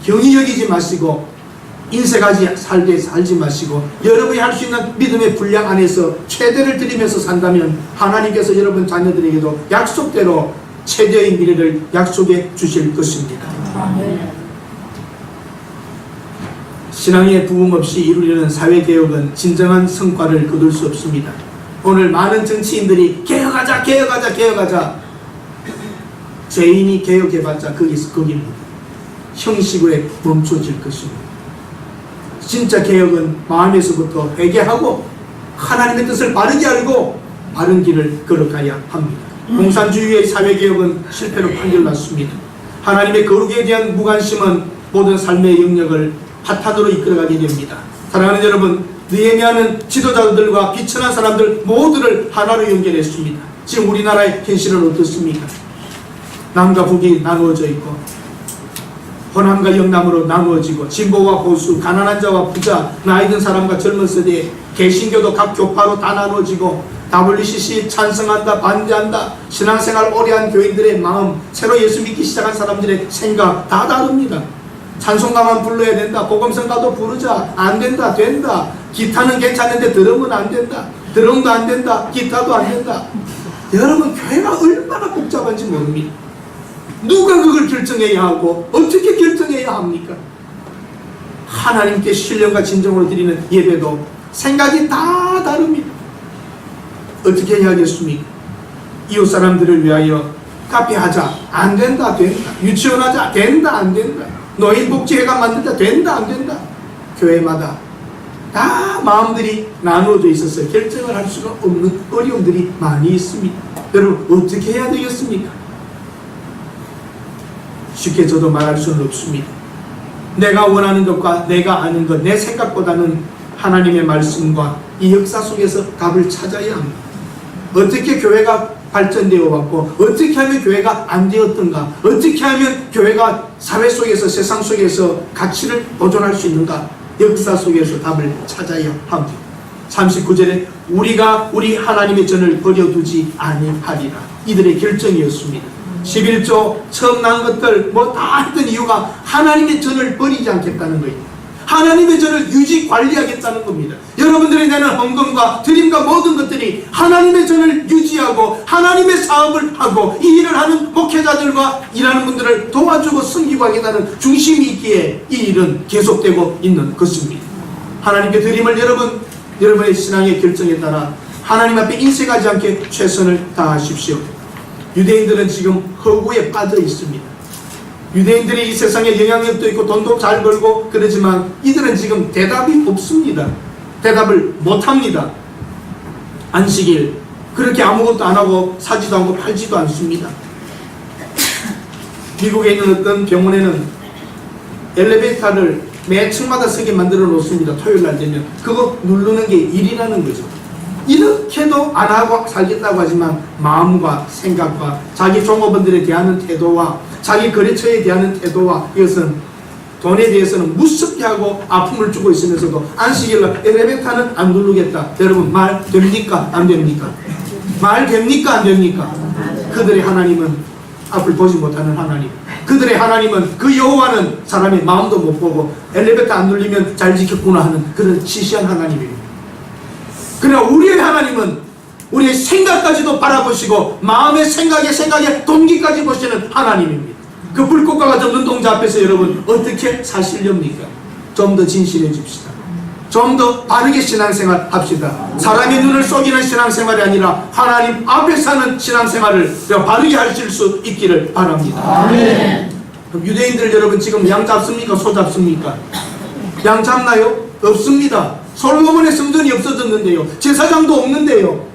경히 여기지 마시고 인색하지 살지 마시고 여러분이 할 수 있는 믿음의 분량 안에서 최대를 드리면서 산다면 하나님께서 여러분 자녀들에게도 약속대로 최대의 미래를 약속해 주실 것입니다. 신앙의 부흥 없이 이루려는 사회개혁은 진정한 성과를 거둘 수 없습니다. 오늘 많은 정치인들이 개혁하자 개혁하자 개혁하자, 죄인이 개혁해봤자 거기입니다. 형식에 멈춰질 것입니다. 진짜 개혁은 마음에서부터 회개하고 하나님의 뜻을 바르게 알고 바른 길을 걸어가야 합니다. 공산주의의 사회개혁은 실패로 판결났습니다. 하나님의 거룩에 대한 무관심은 모든 삶의 영역을 파탄으로 이끌어가게 됩니다. 사랑하는 여러분, 느헤미야는 지도자들과 비천한 사람들 모두를 하나로 연결했습니다. 지금 우리나라의 현실은 어떻습니까? 남과 북이 나누어져 있고 호남과 영남으로 나누어지고 진보와 보수, 가난한 자와 부자, 나이 든 사람과 젊은 세대, 개신교도 각 교파로 다 나누어지고 WCC 찬성한다 반대한다, 신앙생활 오래 한 교인들의 마음, 새로 예수 믿기 시작한 사람들의 생각 다 다릅니다. 찬송가만 불러야 된다, 복음성가도 부르자, 안 된다, 된다. 기타는 괜찮은데 드럼은 안 된다, 드럼도 안 된다, 기타도 안 된다. 여러분, 교회가 얼마나 복잡한지 모릅니다. 누가 그걸 결정해야 하고 어떻게 결정해야 합니까? 하나님께 신령과 진정으로 드리는 예배도 생각이 다 다릅니다. 어떻게 해야겠습니까? 이웃 사람들을 위하여 카페 하자, 안 된다, 된다. 유치원 하자, 된다, 안 된다. 노인복지회관 만들자, 된다, 안 된다. 교회마다 다 마음들이 나누어져 있어서 결정을 할 수가 없는 어려움들이 많이 있습니다. 여러분, 어떻게 해야 되겠습니까? 쉽게 저도 말할 수는 없습니다. 내가 원하는 것과 내가 아는 것, 내 생각보다는 하나님의 말씀과 이 역사 속에서 답을 찾아야 합니다. 어떻게 교회가 발전되어 왔고 어떻게 하면 교회가 안 되었던가, 어떻게 하면 교회가 사회 속에서 세상 속에서 가치를 보존할 수 있는가, 역사 속에서 답을 찾아야 합니다. 39절에 우리가 우리 하나님의 전을 버려두지 아니하리라, 이들의 결정이었습니다. 11조 처음 난 것들 뭐 다 했던 이유가 하나님의 전을 버리지 않겠다는 거예요. 하나님의 전을 유지 관리하겠다는 겁니다. 여러분들이 내는 헌금과 드림과 모든 것들이 하나님의 전을 유지하고 하나님의 사업을 하고 이 일을 하는 목회자들과 일하는 분들을 도와주고 섬기고 하겠다는 중심이 있기에 이 일은 계속되고 있는 것입니다. 하나님께 드림을 여러분의 신앙의 결정에 따라 하나님 앞에 인색하지 않게 최선을 다하십시오. 유대인들은 지금 허구에 빠져 있습니다. 유대인들이 이 세상에 영향력도 있고 돈도 잘 벌고 그러지만 이들은 지금 대답이 없습니다. 대답을 못합니다. 안식일 그렇게 아무것도 안하고 사지도 않고 팔지도 않습니다. 미국에 있는 어떤 병원에는 엘리베이터를 매 층마다 서게 만들어 놓습니다. 토요일날 되면 그거 누르는 게 일이라는 거죠. 이렇게도 안 하고 살겠다고 하지만 마음과 생각과 자기 종업원들에 대한 태도와 자기 거래처에 대한 태도와 이것은 돈에 대해서는 무섭게 하고 아픔을 주고 있으면서도 안식일날 엘리베이터는 안 누르겠다. 여러분, 말 됩니까? 안 됩니까? 말 됩니까? 안 됩니까? 그들의 하나님은 앞을 보지 못하는 하나님, 그들의 하나님은 그 여호와는 사람의 마음도 못 보고 엘리베이터 안 눌리면 잘 지켰구나 하는 그런 시시한 하나님입니다. 그러나 우리의 하나님은 우리의 생각까지도 바라보시고 마음의 생각의 동기까지 보시는 하나님입니다. 그 불꽃과 같은 눈동자 앞에서 여러분 어떻게 사시렵니까? 좀 더 진실해집시다. 좀 더 바르게 신앙생활 합시다. 사람의 눈을 속이는 신앙생활이 아니라 하나님 앞에 사는 신앙생활을 바르게 하실 수 있기를 바랍니다. 아멘. 유대인들 여러분 지금 양 잡습니까? 소 잡습니까? 양 잡나요? 없습니다. 솔로몬의 성전이 없어졌는데요. 제사장도 없는데요.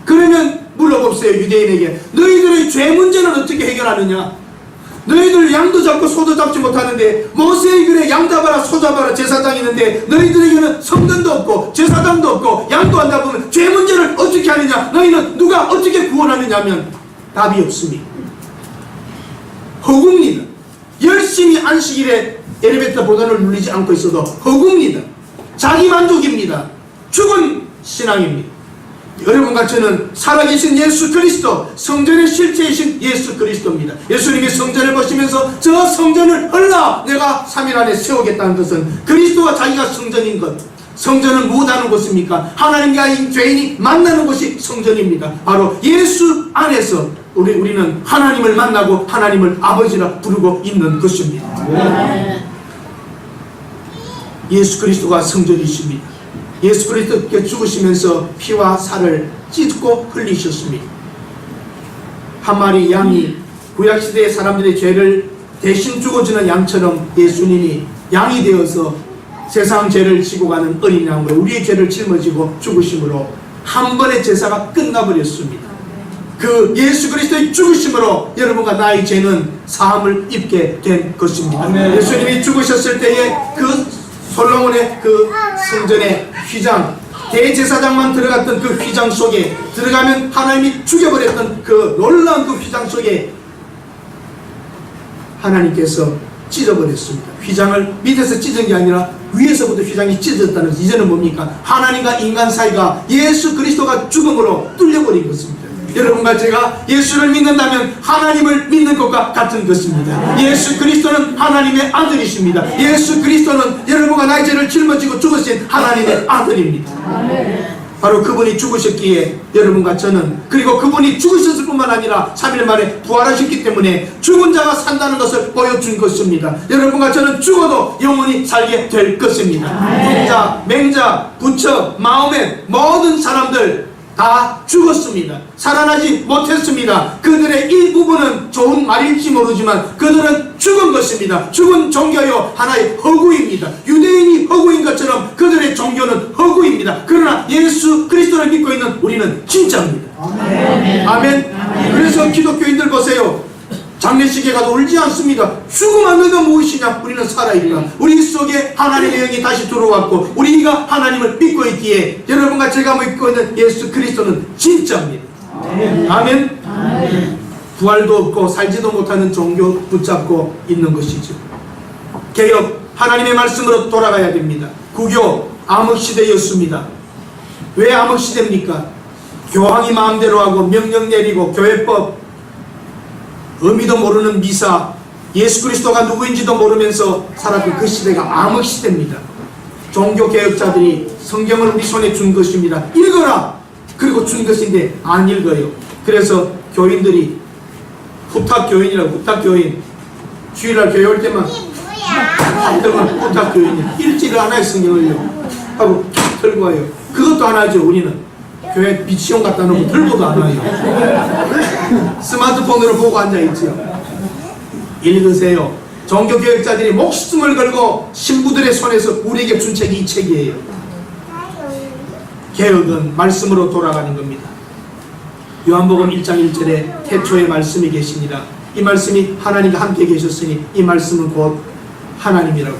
그러면 물어봅시다. 유대인에게 너희들의 죄 문제는 어떻게 해결하느냐? 너희들 양도 잡고 소도 잡지 못하는데 모세의 글에 양 잡아라 소 잡아라 제사장이 있는데 너희들에게는 성전도 없고 제사장도 없고 양도 안 잡으면 죄 문제를 어떻게 하느냐? 너희는 누가 어떻게 구원하느냐 하면 답이 없습니다. 허구입니다. 열심히 안식일에 엘리베이터 보단을 누리지 않고 있어도 허구입니다. 자기 만족입니다. 죽은 신앙입니다. 여러분과 저는 살아계신 예수 그리스도, 성전의 실체이신 예수 그리스도입니다. 예수님이 성전을 보시면서 저 성전을 헐라 내가 3일 안에 세우겠다는 것은 그리스도와 자기가 성전인 것. 성전은 무엇하는 곳입니까? 하나님과 죄인이 만나는 곳이 성전입니다. 바로 예수 안에서 우리는 하나님을 만나고 하나님을 아버지라 부르고 있는 것입니다. 예수 그리스도가 성전이십니다. 예수 그리스도께 죽으시면서 피와 살을 찢고 흘리셨습니다. 한 마리 양이 구약시대의 사람들의 죄를 대신 죽어주는 양처럼 예수님이 양이 되어서 세상 죄를 지고 가는 어린 양으로 우리의 죄를 짊어지고 죽으심으로 한 번의 제사가 끝나버렸습니다. 그 예수 그리스도의 죽으심으로 여러분과 나의 죄는 사함을 입게 된 것입니다. 예수님이 죽으셨을 때에 그 솔로몬의 그 성전의 휘장, 대제사장만 들어갔던 그 휘장 속에 들어가면 하나님이 죽여버렸던 그 놀라운 그 휘장 속에 하나님께서 찢어버렸습니다. 휘장을 밑에서 찢은 게 아니라 위에서부터 휘장이 찢어졌다는 것은 이제는 뭡니까? 하나님과 인간 사이가 예수 그리스도가 죽음으로 뚫려버린 것입니다. 여러분과 제가 예수를 믿는다면 하나님을 믿는 것과 같은 것입니다. 예수 그리스도는 하나님의 아들이십니다. 예수 그리스도는 여러분과 나의 죄를 짊어지고 죽으신 하나님의 아들입니다. 바로 그분이 죽으셨기에 여러분과 저는, 그리고 그분이 죽으셨을 뿐만 아니라 3일 만에 부활하셨기 때문에 죽은 자가 산다는 것을 보여준 것입니다. 여러분과 저는 죽어도 영원히 살게 될 것입니다. 풍자, 맹자, 부처, 마음의 모든 사람들 다 죽었습니다. 살아나지 못했습니다. 그들의 일부분은 좋은 말일지 모르지만 그들은 죽은 것입니다. 죽은 종교요 하나의 허구입니다. 유대인이 허구인 것처럼 그들의 종교는 허구입니다. 그러나 예수 그리스도를 믿고 있는 우리는 진짜입니다. 아멘. 아멘. 그래서 기독교인들 보세요. 장례식에 가도 울지 않습니다. 죽음 안너가 무엇이냐? 우리는 살아있다. 우리 속에 하나님의 영이 다시 들어왔고 우리가 하나님을 믿고 있기에 여러분과 제가 믿고 있는 예수 그리스도는 진짜입니다. 아멘. 아멘. 아멘. 부활도 없고 살지도 못하는 종교 붙잡고 있는 것이죠. 개혁, 하나님의 말씀으로 돌아가야 됩니다. 구교, 암흑시대였습니다. 왜 암흑시대입니까? 교황이 마음대로 하고 명령 내리고 교회법, 의미도 모르는 미사, 예수 그리스도가 누구인지도 모르면서 살았던 그 시대가 암흑시대입니다. 종교개혁자들이 성경을 우리 손에 준 것입니다. 읽어라! 그리고 준 것인데 안 읽어요. 그래서 교인들이 후탁교인이라고, 후탁교인, 주일날 교회 올 때만 후탁교인이 읽지를 않아요. 성경을요 하고 들고 와요. 그것도 안 하죠. 우리는 교회 비치용 갖다 놓고 들고도 안 와요. 스마트폰으로 보고 앉아있지요. 읽으세요. 종교개혁자들이 목숨을 걸고 신부들의 손에서 우리에게 준 책이 이 책이에요. 개혁은 말씀으로 돌아가는 겁니다. 요한복음 1장 1절에 태초에 말씀이 계시니라. 이 말씀이 하나님과 함께 계셨으니 이 말씀은 곧 하나님이라고.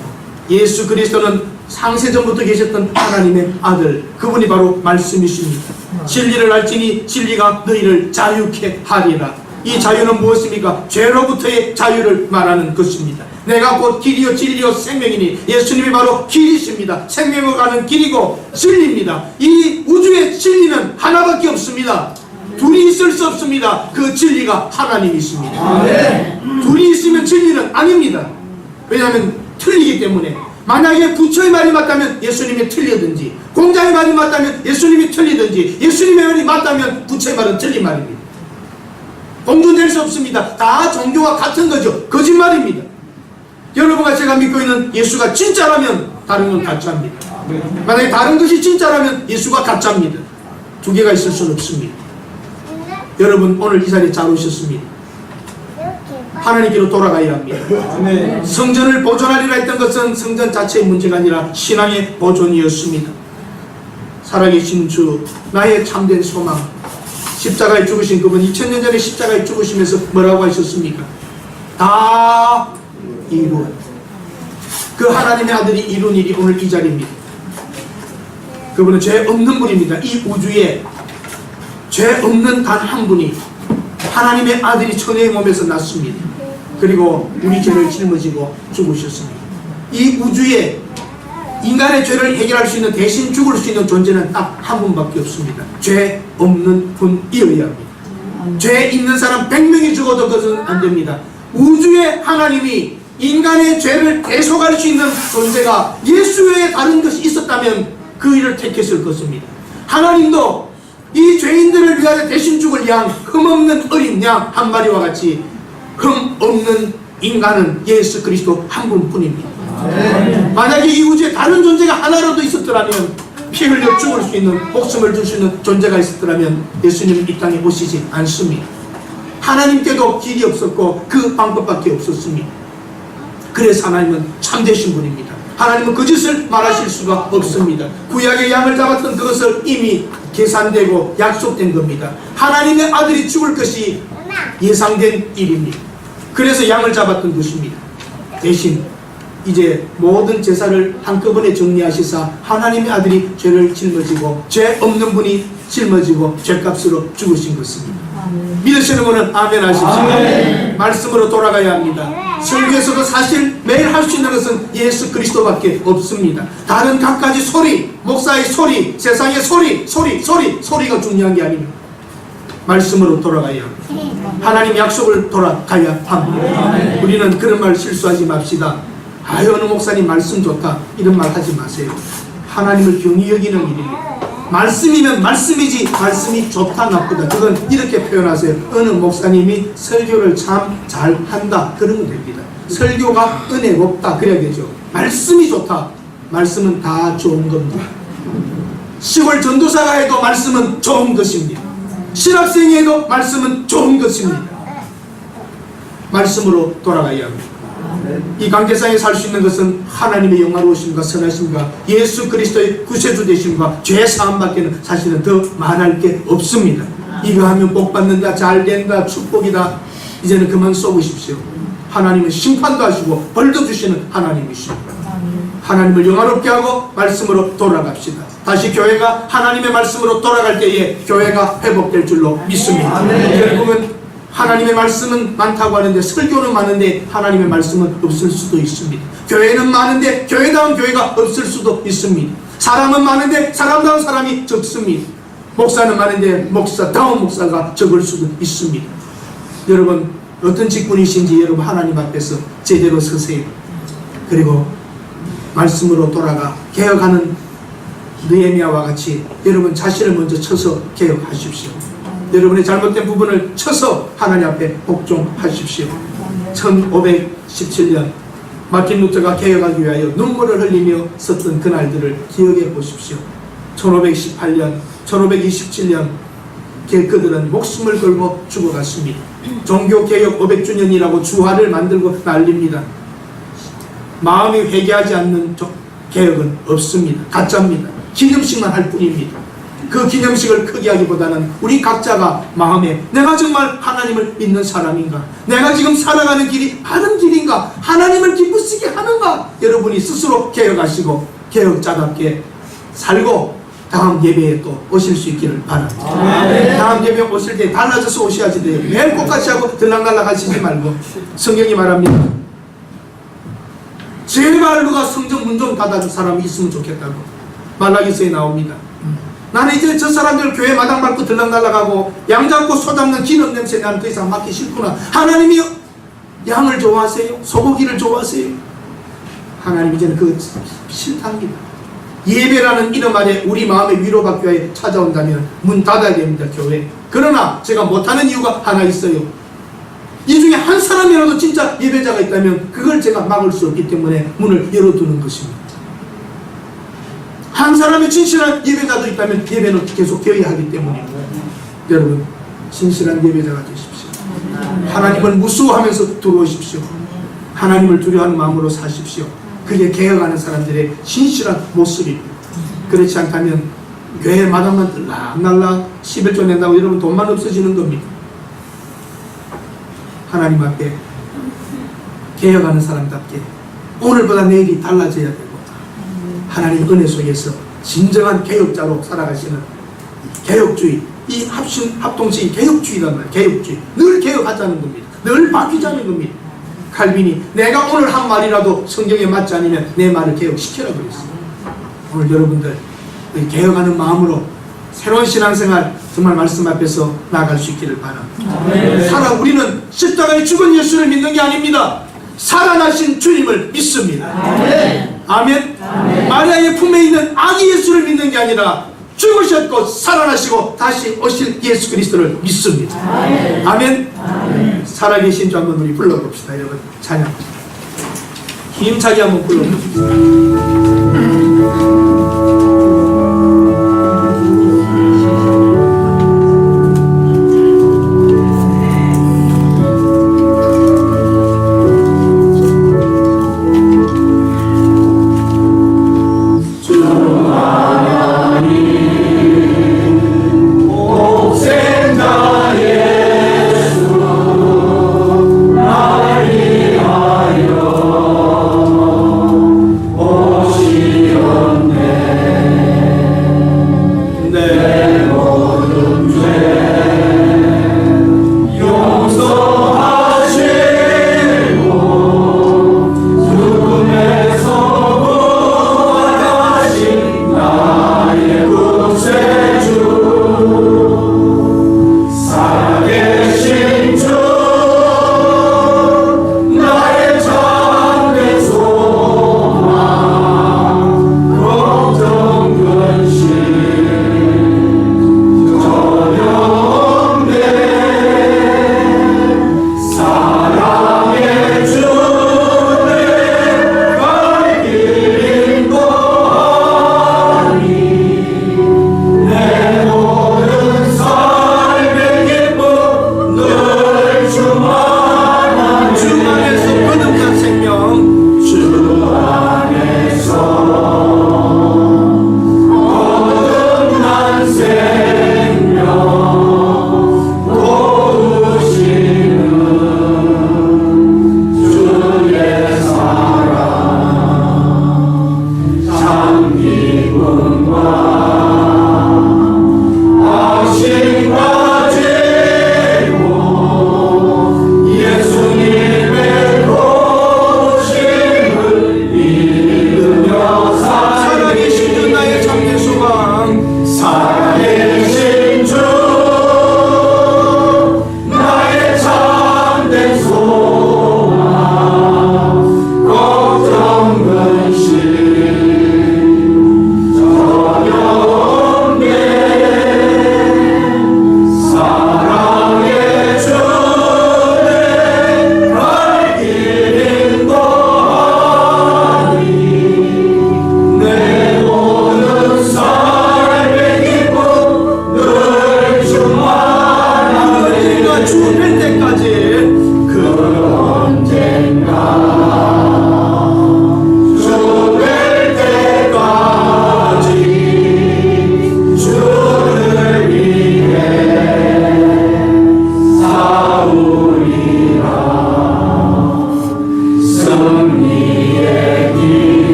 예수 그리스도는 상세전부터 계셨던 하나님의 아들, 그분이 바로 말씀이십니다. 진리를 알지니 진리가 너희를 자유케 하리라. 이 자유는 무엇입니까? 죄로부터의 자유를 말하는 것입니다. 내가 곧 길이요 진리요 생명이니 예수님이 바로 길이십니다. 생명으로 가는 길이고 진리입니다. 이 우주의 진리는 하나밖에 없습니다. 둘이 있을 수 없습니다. 그 진리가 하나님이십니다. 둘이 있으면 진리는 아닙니다. 왜냐하면 틀리기 때문에. 만약에 부처의 말이 맞다면 예수님이 틀리든지, 공자의 말이 맞다면 예수님이 틀리든지, 예수님의 말이 맞다면 부처의 말은 틀린 말입니다. 공존될 수 없습니다. 다 종교와 같은 거죠. 거짓말입니다. 여러분과 제가 믿고 있는 예수가 진짜라면 다른 건 가짜입니다. 만약에 다른 것이 진짜라면 예수가 가짜입니다. 두 개가 있을 수는 없습니다. 여러분 오늘 이 자리에 잘 오셨습니다. 하나님께로 돌아가야 합니다. 성전을 보존하리라 했던 것은 성전 자체의 문제가 아니라 신앙의 보존이었습니다. 살아계신 주, 나의 참된 소망, 십자가에 죽으신 그분, 2000년 전에 십자가에 죽으시면서 뭐라고 하셨습니까? 다 이루었다. 그 하나님의 아들이 이룬 일이 오늘 이 자리입니다. 그분은 죄 없는 분입니다. 이 우주에 죄 없는 단 한 분이 하나님의 아들이 천의 몸에서 났습니다. 그리고 우리 죄를 짊어지고 죽으셨습니다. 이 우주에 인간의 죄를 해결할 수 있는, 대신 죽을 수 있는 존재는 딱 한 분밖에 없습니다. 죄 없는 분이어야 합니다. 죄 있는 사람 100명이 죽어도 그것은 안 됩니다. 우주의 하나님이 인간의 죄를 대속할 수 있는 존재가 예수 외에 다른 것이 있었다면 그 일을 택했을 것입니다. 하나님도 이 죄인들을 위하여 대신 죽을 양, 흠없는 어린 양 한 마리와 같이 흠없는 인간은 예수 그리스도 한 분뿐입니다. 만약에 이 우주에 다른 존재가 하나라도 있었더라면, 피 흘려 죽을 수 있는, 목숨을 줄 수 있는 존재가 있었더라면 예수님은 이 땅에 오시지 않습니다. 하나님께도 길이 없었고 그 방법밖에 없었습니다. 그래서 하나님은 참되신 분입니다. 하나님은 거짓을 말하실 수가 없습니다. 구약의 양을 잡았던 그것을 이미 계산되고 약속된 겁니다. 하나님의 아들이 죽을 것이 예상된 일입니다. 그래서 양을 잡았던 것입니다. 대신 이제 모든 제사를 한꺼번에 정리하시사 하나님의 아들이 죄를 짊어지고 죄 없는 분이 짊어지고 죄값으로 죽으신 것입니다. 믿으시는 분은 아멘 하십시오. 아멘. 말씀으로 돌아가야 합니다. 설교에서도 사실 매일 할 수 있는 것은 예수 그리스도밖에 없습니다. 다른 갖가지 소리, 목사의 소리, 세상의 소리가 중요한 게 아닙니다. 말씀으로 돌아가야 합니다. 하나님 약속을 돌아가야 합니다. 우리는 그런 말 실수하지 맙시다. 아유, 어느 목사님 말씀 좋다, 이런 말 하지 마세요. 하나님을 경히 여기는 일입니다. 말씀이면 말씀이지, 말씀이 좋다 나쁘다 그건 이렇게 표현하세요. 어느 목사님이 설교를 참 잘한다, 그러면 됩니다. 설교가 은혜롭다 그래야 되죠. 말씀이 좋다, 말씀은 다 좋은 겁니다. 시골 전도사가 해도 말씀은 좋은 것입니다. 신학생이 해도 말씀은 좋은 것입니다. 말씀으로 돌아가야 합니다. 이 관계상에 살 수 있는 것은 하나님의 영화로우심과 선하심과 예수 그리스도의 구세주 되심과 죄 사함밖에는 사실은 더 말할 게 없습니다. 이거 하면 복 받는다, 잘 된다, 축복이다, 이제는 그만 쏘으십시오. 하나님은 심판도 하시고 벌도 주시는 하나님이십니다. 하나님을 영화롭게 하고 말씀으로 돌아갑시다. 다시 교회가 하나님의 말씀으로 돌아갈 때에 교회가 회복될 줄로 믿습니다. 결국은 하나님의 말씀은 많다고 하는데 설교는 많은데 하나님의 말씀은 없을 수도 있습니다. 교회는 많은데 교회다운 교회가 없을 수도 있습니다. 사람은 많은데 사람다운 사람이 적습니다. 목사는 많은데 목사다운 목사가 적을 수도 있습니다. 여러분, 어떤 직분이신지 여러분 하나님 앞에서 제대로 서세요. 그리고 말씀으로 돌아가 개혁하는 느헤미야와 같이 여러분 자신을 먼저 쳐서 개혁하십시오. 여러분의 잘못된 부분을 쳐서 하나님 앞에 복종하십시오. 1517년 마틴 루터가 개혁하기 위하여 눈물을 흘리며 썼던 그날들을 기억해 보십시오. 1518년, 1527년 그들은 목숨을 걸고 죽어갔습니다. 종교개혁 500주년이라고 주화를 만들고 난립니다. 마음이 회개하지 않는 개혁은 없습니다. 가짜입니다. 기념식만 할 뿐입니다. 그 기념식을 크게 하기보다는 우리 각자가 마음에 내가 정말 하나님을 믿는 사람인가, 내가 지금 살아가는 길이 바른 길인가, 하나님을 기쁘시게 하는가, 여러분이 스스로 개혁하시고 개혁자답게 살고 다음 예배에 또 오실 수 있기를 바랍니다. 다음 예배 오실 때 달라져서 오셔야지 돼요. 매일 똑같이 하고 들락날락 하시지 말고. 성경이 말합니다. 제발 누가 성전 문 좀 닫아줄 사람이 있으면 좋겠다고 말라기서에 나옵니다. 나는 이제 저 사람들 교회 마당 밟고 들락날락하고 양 잡고 소 잡는 기름 냄새 나는 더 이상 맡기 싫구나. 하나님이 양을 좋아하세요? 소고기를 좋아하세요? 하나님 이제는 그거 싫답니다. 예배라는 이름 아래 우리 마음의 위로받기 위해 찾아온다면 문 닫아야 됩니다. 교회. 그러나 제가 못하는 이유가 하나 있어요. 이 중에 한 사람이라도 진짜 예배자가 있다면 그걸 제가 막을 수 없기 때문에 문을 열어두는 것입니다. 한 사람의 진실한 예배자도 있다면 예배는 계속 되어야 하기 때문입니다. 여러분, 진실한 예배자가 되십시오. 하나님을 무수하면서 들어오십시오. 하나님을 두려워하는 마음으로 사십시오. 그게 개혁하는 사람들의 진실한 모습입니다. 그렇지 않다면 교회 마당만 들락날락 11조 낸다고 여러분 돈만 없어지는 겁니다. 하나님 앞에 개혁하는 사람답게 오늘보다 내일이 달라져야 되고 하나님 은혜 속에서 진정한 개혁자로 살아가시는 개혁주의, 이 합동적인 개혁주의란 말이에요. 개혁주의. 늘 개혁하자는 겁니다. 늘 바뀌자는 겁니다. 칼빈이 내가 오늘 한 말이라도 성경에 맞지 않으면 내 말을 개혁시키라고 그랬어요. 오늘 여러분들 개혁하는 마음으로 새로운 신앙생활 정말 말씀 앞에서 나아갈 수 있기를 바랍니다. 우리는 십자가에 죽은 예수를 믿는 게 아닙니다. 살아나신 주님을 믿습니다. 아멘. 마리아의 품에 있는 아기 예수를 믿는 게 아니라 죽으셨고 살아나시고 다시 오실 예수 그리스도를 믿습니다. 아멘. 살아계신 주 한번 우리 불러봅시다. 여러분 찬양 힘차게 한번 불러봅시다.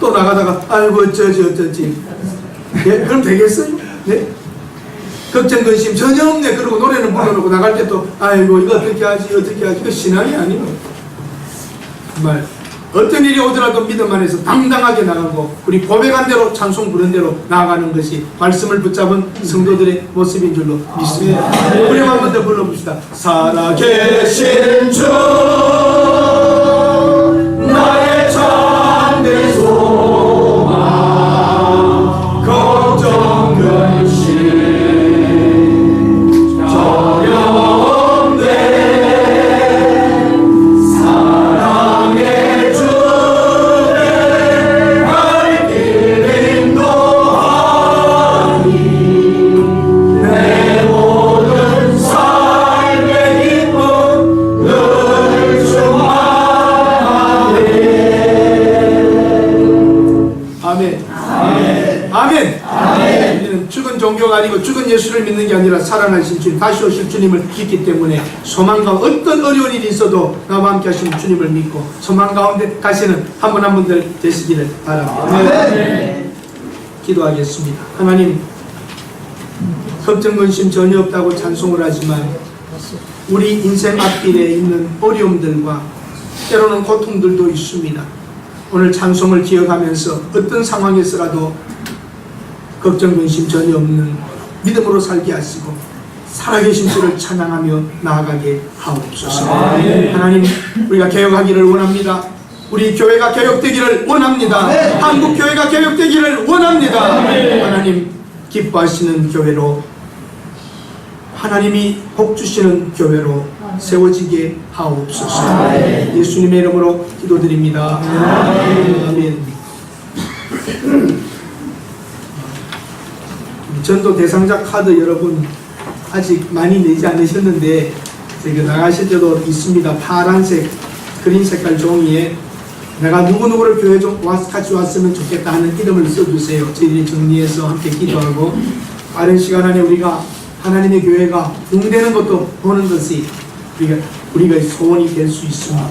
또 나가다가 아이고 어쩌지 예? 그럼 되겠어요? 네? 걱정 근심 전혀 없네 그러고 노래는 불러놓고 나갈 때 또 아이고 이거 어떻게 하지 이거 신앙이 아니에요. 정말 어떤 일이 오더라도 믿음 안에서 당당하게 나가고 우리 고백한 대로 찬송 부른 대로 나아가는 것이 말씀을 붙잡은 성도들의 모습인 줄로 믿습니다. 우리 한 번 더 불러봅시다. 살아계신 주 나의 참된 소망 걱정 근심 죽은 종교가 아니고 죽은 예수를 믿는 게 아니라 살아나신 주님 다시 오실 주님을 믿기 때문에 소망과 어떤 어려운 일이 있어도 나와 함께 하시는 주님을 믿고 소망 가운데 가시는 한 분 한 분들 되시기를 바랍니다. 네. 기도하겠습니다. 하나님 걱정 근심 전혀 없다고 찬송을 하지만 우리 인생 앞길에 있는 어려움들과 때로는 고통들도 있습니다. 오늘 찬송을 기억하면서 어떤 상황에서라도 걱정 근심 전혀 없는 믿음으로 살게 하시고 살아계신 주를 찬양하며 나아가게 하옵소서. 하나님 우리가 개혁하기를 원합니다. 우리 교회가 개혁되기를 원합니다. 한국 교회가 개혁되기를 원합니다. 하나님 기뻐하시는 교회로 하나님이 복 주시는 교회로 세워지게 하옵소서. 예수님의 이름으로 기도드립니다. 아멘. 전도 대상자 카드 여러분 아직 많이 내지 않으셨는데 나가실 때도 있습니다. 파란색 그린 색깔 종이에 내가 누구누구를 교회 좀 같이 왔으면 좋겠다 하는 이름을 써주세요. 저희들이 정리해서 함께 기도하고 빠른 시간 안에 우리가 하나님의 교회가 붕되는 것도 보는 것이 우리가 소원이 될 수 있습니다.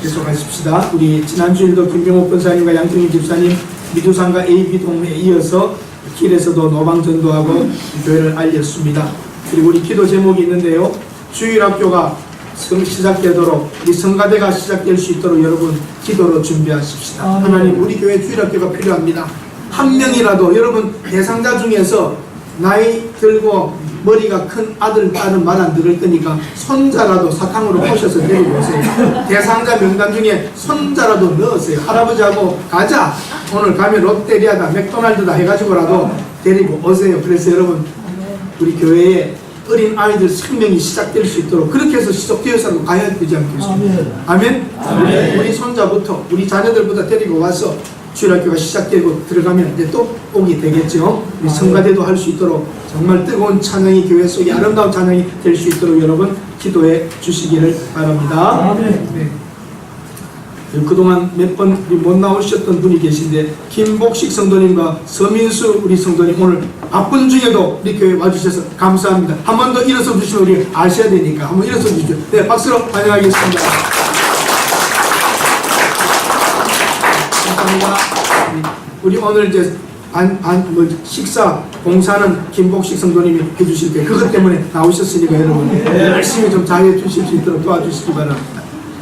계속하십시다. 우리 지난주일도 김병옥 권사님과 양정희 집사님 미두산과 AB동에 이어서 길에서도 노방전도하고 교회를 알렸습니다. 그리고 우리 기도 제목이 있는데요. 주일학교가 시작되도록 우리 성가대가 시작될 수 있도록 여러분 기도로 준비하십시다. 하나님 우리 교회 주일학교가 필요합니다. 한 명이라도 여러분 대상자 중에서 나이 들고 머리가 큰 아들, 딸은 말 안 들을 거니까 손자라도 사탕으로 오셔서 데리고 오세요. 대상자 명단 중에 손자라도 넣으세요. 할아버지하고 가자. 오늘 가면 롯데리아다 맥도날드다 해가지고라도 데리고 오세요. 그래서 여러분 우리 교회에 어린 아이들 생명이 시작될 수 있도록 그렇게 해서 시작되어서라도 가야 되지 않겠습니까? 아멘? 아멘. 우리 손자부터 우리 자녀들부터 데리고 와서 주일학교가 시작되고 들어가면 이제 또 오게 되겠죠. 우리 성가대도 할 수 있도록 정말 뜨거운 찬양이 교회 속에 아름다운 찬양이 될 수 있도록 여러분 기도해 주시기를 바랍니다. 네. 그동안 몇 번 못 나오셨던 분이 계신데 김복식 성도님과 서민수 우리 성도님 오늘 바쁜 중에도 우리 교회 와주셔서 감사합니다. 한 번 더 일어서 주시면 우리 아셔야 되니까 한번 일어서 주시죠. 네, 박수로 환영하겠습니다. 감사합니다. 우리 오늘 이제 식사 봉사는 김복식 성도님이 해주실 거예요. 그것 때문에 나오셨으니까 여러분 열심히 좀 잘해 주실 수 있도록 도와주시기 바랍니다.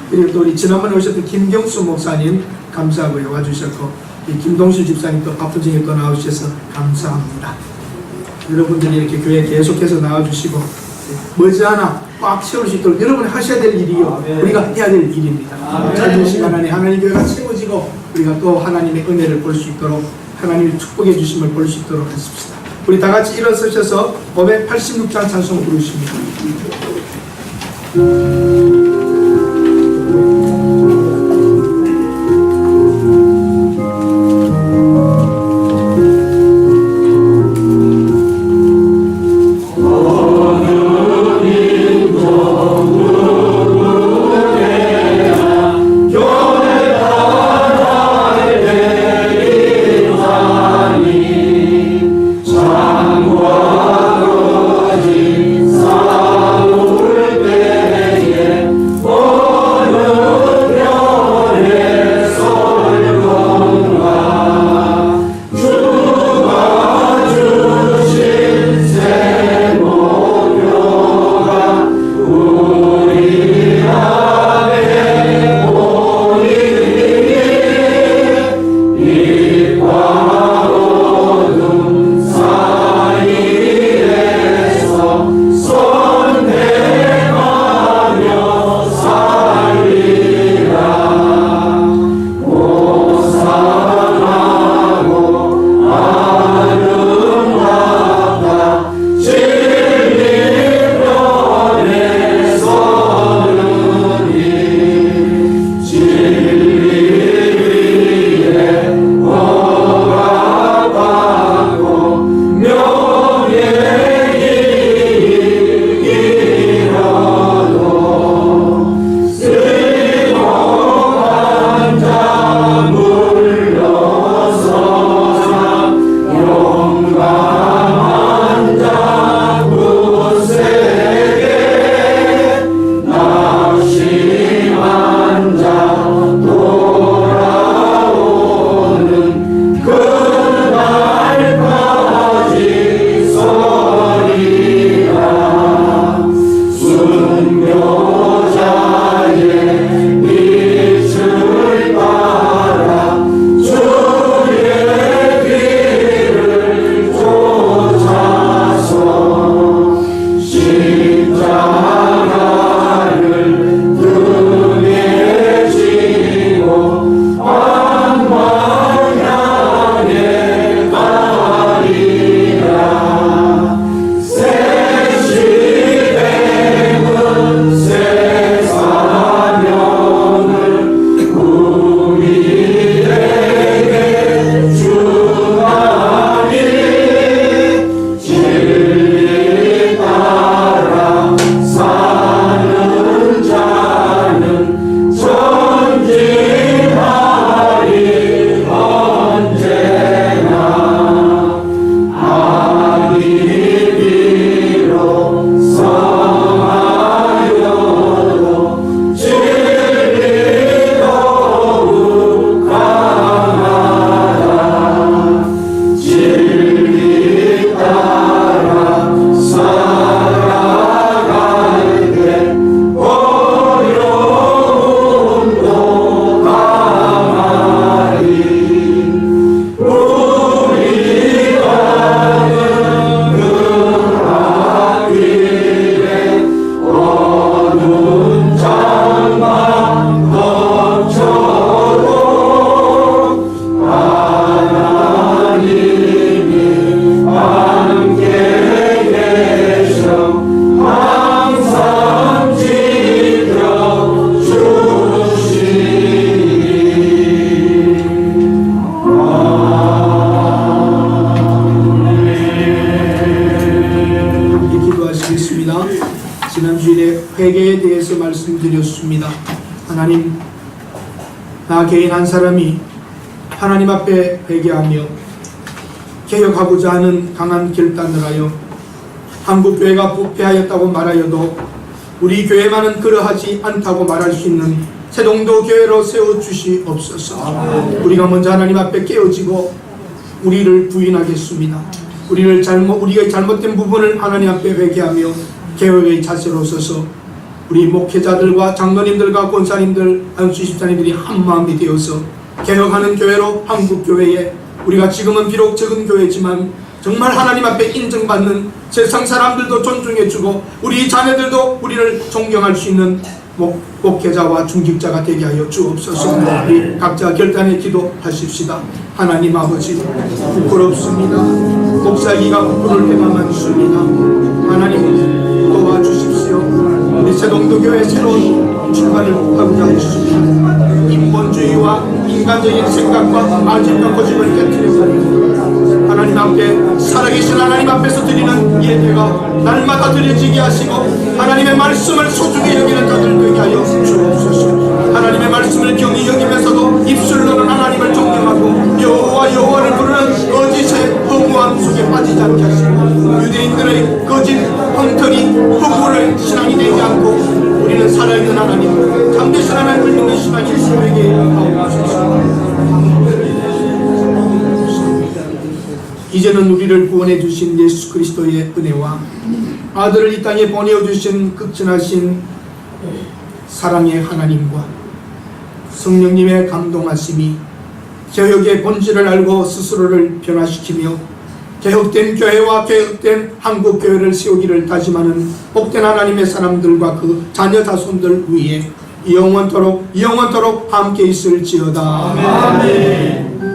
그리고 또 우리 지난번에 오셨던 김경수 목사님 감사하고요. 와주셨고 김동실 집사님 또 바쁜 중에 또 나오셔서 감사합니다. 여러분들이 이렇게 교회에 계속해서 나와주시고 머지않아 꽉 채울 수 있도록 여러분이 하셔야 될 일이요. 우리가 해야 될 일입니다. 짧은 시간 안에 하나님 교회가 채워지고 우리가 또 하나님의 은혜를 볼 수 있도록 하나님의 축복해 주심을 볼 수 있도록 하십시다. 우리 다 같이 일어서셔서 586장 찬송 부르십니다. 장과 거진 사울 때에 회개에 대해서 말씀드렸습니다. 하나님, 나 개인 한 사람이 하나님 앞에 회개하며 개혁하고자 하는 강한 결단을 하여 한국교회가 부패하였다고 말하여도 우리 교회만은 그러하지 않다고 말할 수 있는 새동도 교회로 세워주시옵소서. 우리가 먼저 하나님 앞에 깨어지고 우리를 부인하겠습니다. 우리가 잘못된 부분을 하나님 앞에 회개하며 개혁의 자세로 서서 우리 목회자들과 장로님들과 권사님들, 안수 집사님들이 한 마음이 되어서 개혁하는 교회로 한국교회에, 우리가 지금은 비록 적은 교회지만 정말 하나님 앞에 인정받는, 세상 사람들도 존중해주고 우리 자녀들도 우리를 존경할 수 있는 목회자와 중직자가 되게 하여 주옵소서. 우리 각자 결단의 기도하십시다. 하나님 아버지, 부끄럽습니다. 목사기가 부끄러울 때가 많습니다. 하나님 도와주십시오. 우리 새동도교회 새로운 출발을 하고자 하십니다. 인본주의와 인간적인 생각과 아집과 고집을 깨트려버리고 하나님 앞에, 살아계신 하나님 앞에서 드리는 예배가 날마다 드려지게 하시고 하나님의 말씀을 소중히 여기는 자들 되게 하여 주옵소서. 하나님의 말씀을 경히 여기면서도 입술로는 하나님을 존경하고 여호와 여호와를 부르는 거짓의 허무함 속에 빠지지 않게 하시고 유대인들의 거짓 엉터리 허구를 신앙이 되지 않고 우리는 살아있는 하나님, 참되신 하나님을 믿는 신앙이 되게 하옵소서. 이제는 우리를 구원해 주신 예수 그리스도의 은혜와 아들을 이 땅에 보내어 주신 극진하신 사랑의 하나님과 성령님의 감동하심이 개혁의 본질을 알고 스스로를 변화시키며 개혁된 교회와 개혁된 한국교회를 세우기를 다짐하는 복된 하나님의 사람들과 그 자녀 자손들 위에 영원토록 함께 있을지어다. 아멘.